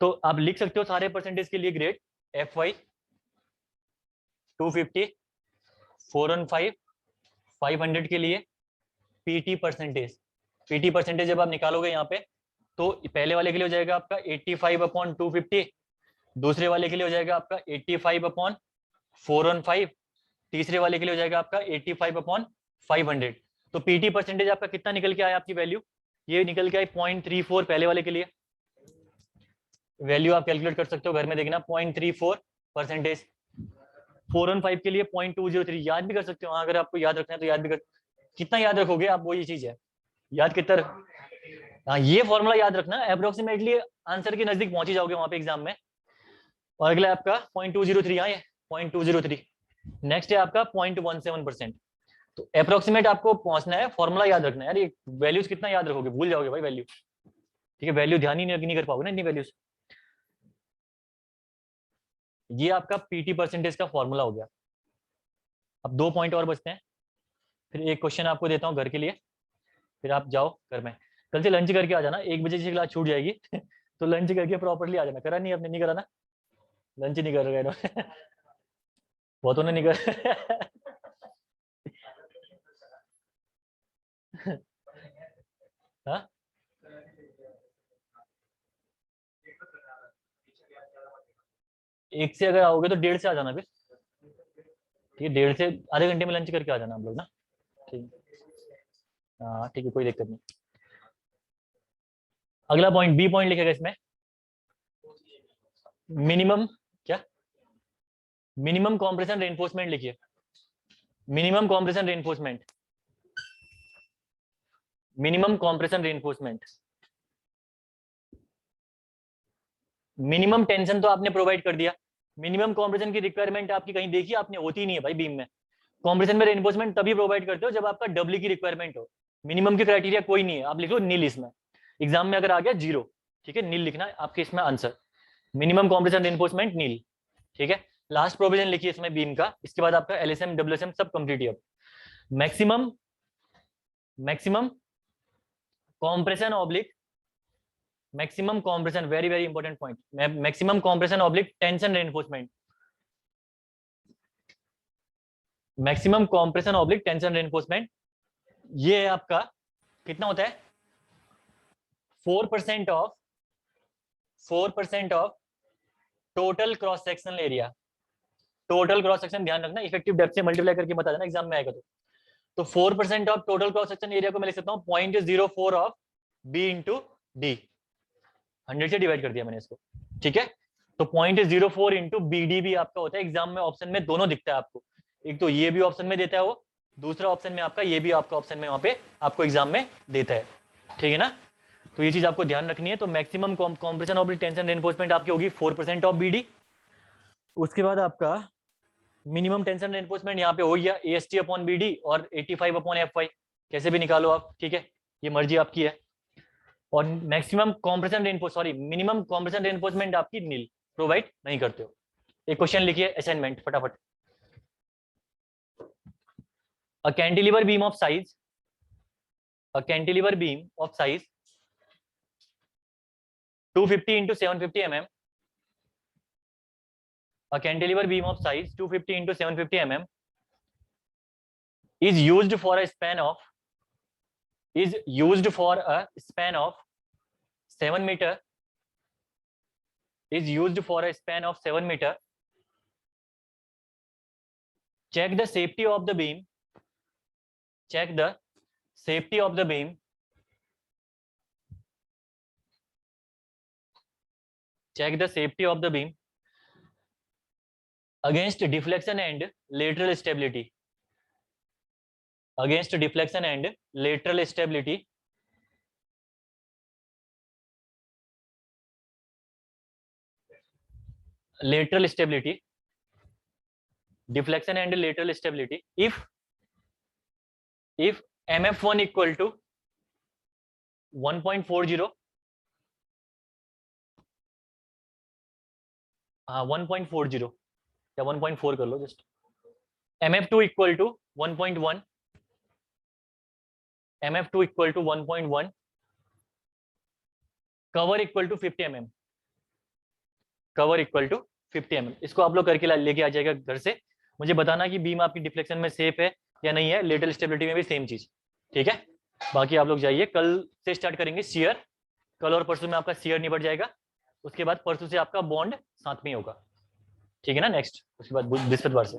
तो आप लिख सकते हो सारे परसेंटेज के लिए ग्रेड FY 250 415 500 के लिए पीटी परसेंटेज जब आप निकालोगे यहाँ पे तो पहले वाले के लिए हो जाएगा आपका 85/250, दूसरे वाले के लिए हो जाएगा आपका 85/415, तीसरे वाले के लिए हो जाएगा आपका 85/500। तो पीटी परसेंटेज आपका कितना निकल के आया आपकी वैल्यू, ये निकल के आई 0.34 पहले वाले के लिए। वैल्यू आप कैलकुलेट कर सकते हो घर में देखना, 0.34%। 415 के लिए 0.203, याद भी कर सकते हो। अगर आपको याद रखना है तो याद भी कर, कितना याद रखोगे आप, वो ये चीज है, याद कितना। हाँ, ये फॉर्मूला याद रखना, अप्रोक्सीमेटली आंसर के नजदीक पहुंच ही जाओगे वहां पे एग्जाम में। और अगला आपका 0.203, हाँ ये 0.203। नेक्स्ट है आपका 0.17%। तो अप्रोक्सीमेट आपको पहुंचना है, फॉर्मूला याद रखना है यार। ये वैल्यूज कितना याद रखोगे, भूल जाओगे भाई वैल्यू, ठीक है। वैल्यू ध्यान ही नहीं कर पाओगे ना इतनी वैल्यूज। ये आपका पीटी परसेंटेज का फॉर्मूला हो गया। अब 2 पॉइंट और बचते हैं, फिर एक क्वेश्चन आपको देता हूँ घर के लिए, फिर आप जाओ घर में। कल से लंच करके आ जाना, 1 बजे से क्लास छूट जाएगी तो लंच करके प्रॉपरली आ जाना। करा नहीं आपने, नहीं करा ना, लंच नहीं कर रहे बहुतों ने नहीं कर हाँ? एक से अगर आओगे तो 1:30 से आ जाना फिर, ठीक है। 1:30 से आधे घंटे में लंच करके आ जाना हम लोग ना, ठीक है। हाँ ठीक है, कोई दिक्कत नहीं। अगला पॉइंट, बी पॉइंट लिखेगा इसमें, मिनिमम क्या, मिनिमम कॉम्प्रेशन रेनफोर्समेंट लिखिए। Minimum compression reinforcement, minimum compression reinforcement. Minimum tension तो आपने प्रोवाइड कर दिया, मिनिमम कॉम्प्रेशन की रिक्वायरमेंट आपकी कहीं देखी आपने, होती नहीं है भाई बीम में। कॉम्प्रेशन में रेनफोर्समेंट तभी प्रोवाइड करते हो जब आपका डब्ल्यू की रिक्वायरमेंट हो। मिनिमम की क्राइटेरिया कोई नहीं है, आप लिखो नील इसमें, एग्जाम में अगर आ गया 0, ठीक है, नील लिखना है आपके इसमें आंसर। मिनिमम कॉम्प्रेशन रेनफोर्समेंट नील, ठीक है। लास्ट प्रोविजन लिखिए इसमें बीम का, इसके बाद आपका एलएसएम डब्ल्यूएसएम सब कंप्लीट है। Maximum maximum compression oblique, maximum compression, very very important point, maximum compression oblique tension reinforcement. Maximum compression oblique tension reinforcement, ये आपका कितना होता है, 4% of 4% of total cross sectional area. Total cross section ध्यान रखना, effective depth से multiply करके बता देना एग्जाम में आएगा तो 4% of total cross section area को मैं लिख सकता हूँ 0.04 ऑफ बी इंटू डी, 100 से डिवाइड कर दिया मैंने इसको, ठीक है। तो 0.04 इंटू बी डी भी आपका होता है एग्जाम में, ऑप्शन में दोनों दिखता है आपको, एक तो ये भी ऑप्शन में देता है वो, दूसरा ऑप्शन में आपका ये भी आपका ऑप्शन में वहां पे आपको एग्जाम में देता है, ठीक है ना। तो ये चीज आपको ध्यान रखनी है। तो maximum compression of tension reinforcement आपकी होगी 4% ऑफ बी डी। उसके बाद आपका मिनिमम टेंशन रेनफोर्समेंट यहाँ पे हो गया AST अपॉन BD और 85/FY, कैसे भी निकालो आप, ठीक है, ये मर्जी आपकी है। और maximum compression reinforce, sorry minimum compression reinforcement आपकी नील प्रोवाइड नहीं करते हो। एक क्वेश्चन लिखिए असाइनमेंट फटाफट। अ cantilever beam of size, a cantilever beam of size 250 into 750 mm, a cantilever beam of size 250 into 750 mm is used for a span of 7 meter, is used for a span of 7 meter. Check the safety of the beam, check the safety of the beam, check the safety of the beam against deflection and lateral stability, against deflection and lateral stability. Lateral stability, deflection and lateral stability, if mf1 equal to 1.40, हाँ 1.40 या 1.4 कर लो just, mf2 equal to 1.1, mf2 equal to 1.1, cover equal to 50 mm, cover equal to 50 mm। इसको आप लोग करके लेके आ जाएगा घर से, मुझे बताना कि बीम आपकी डिफ्लेक्शन में सेफ है या नहीं है। लेटरल स्टेबिलिटी में भी सेम चीज, ठीक है। बाकी आप लोग जाइए, कल से स्टार्ट करेंगे शियर। कल और परसों में आपका शियर निबट जाएगा, उसके बाद परसों से आपका बॉन्ड साथ में ही होगा, ठीक है ना। नेक्स्ट उसके बाद बृहस्पतिवार से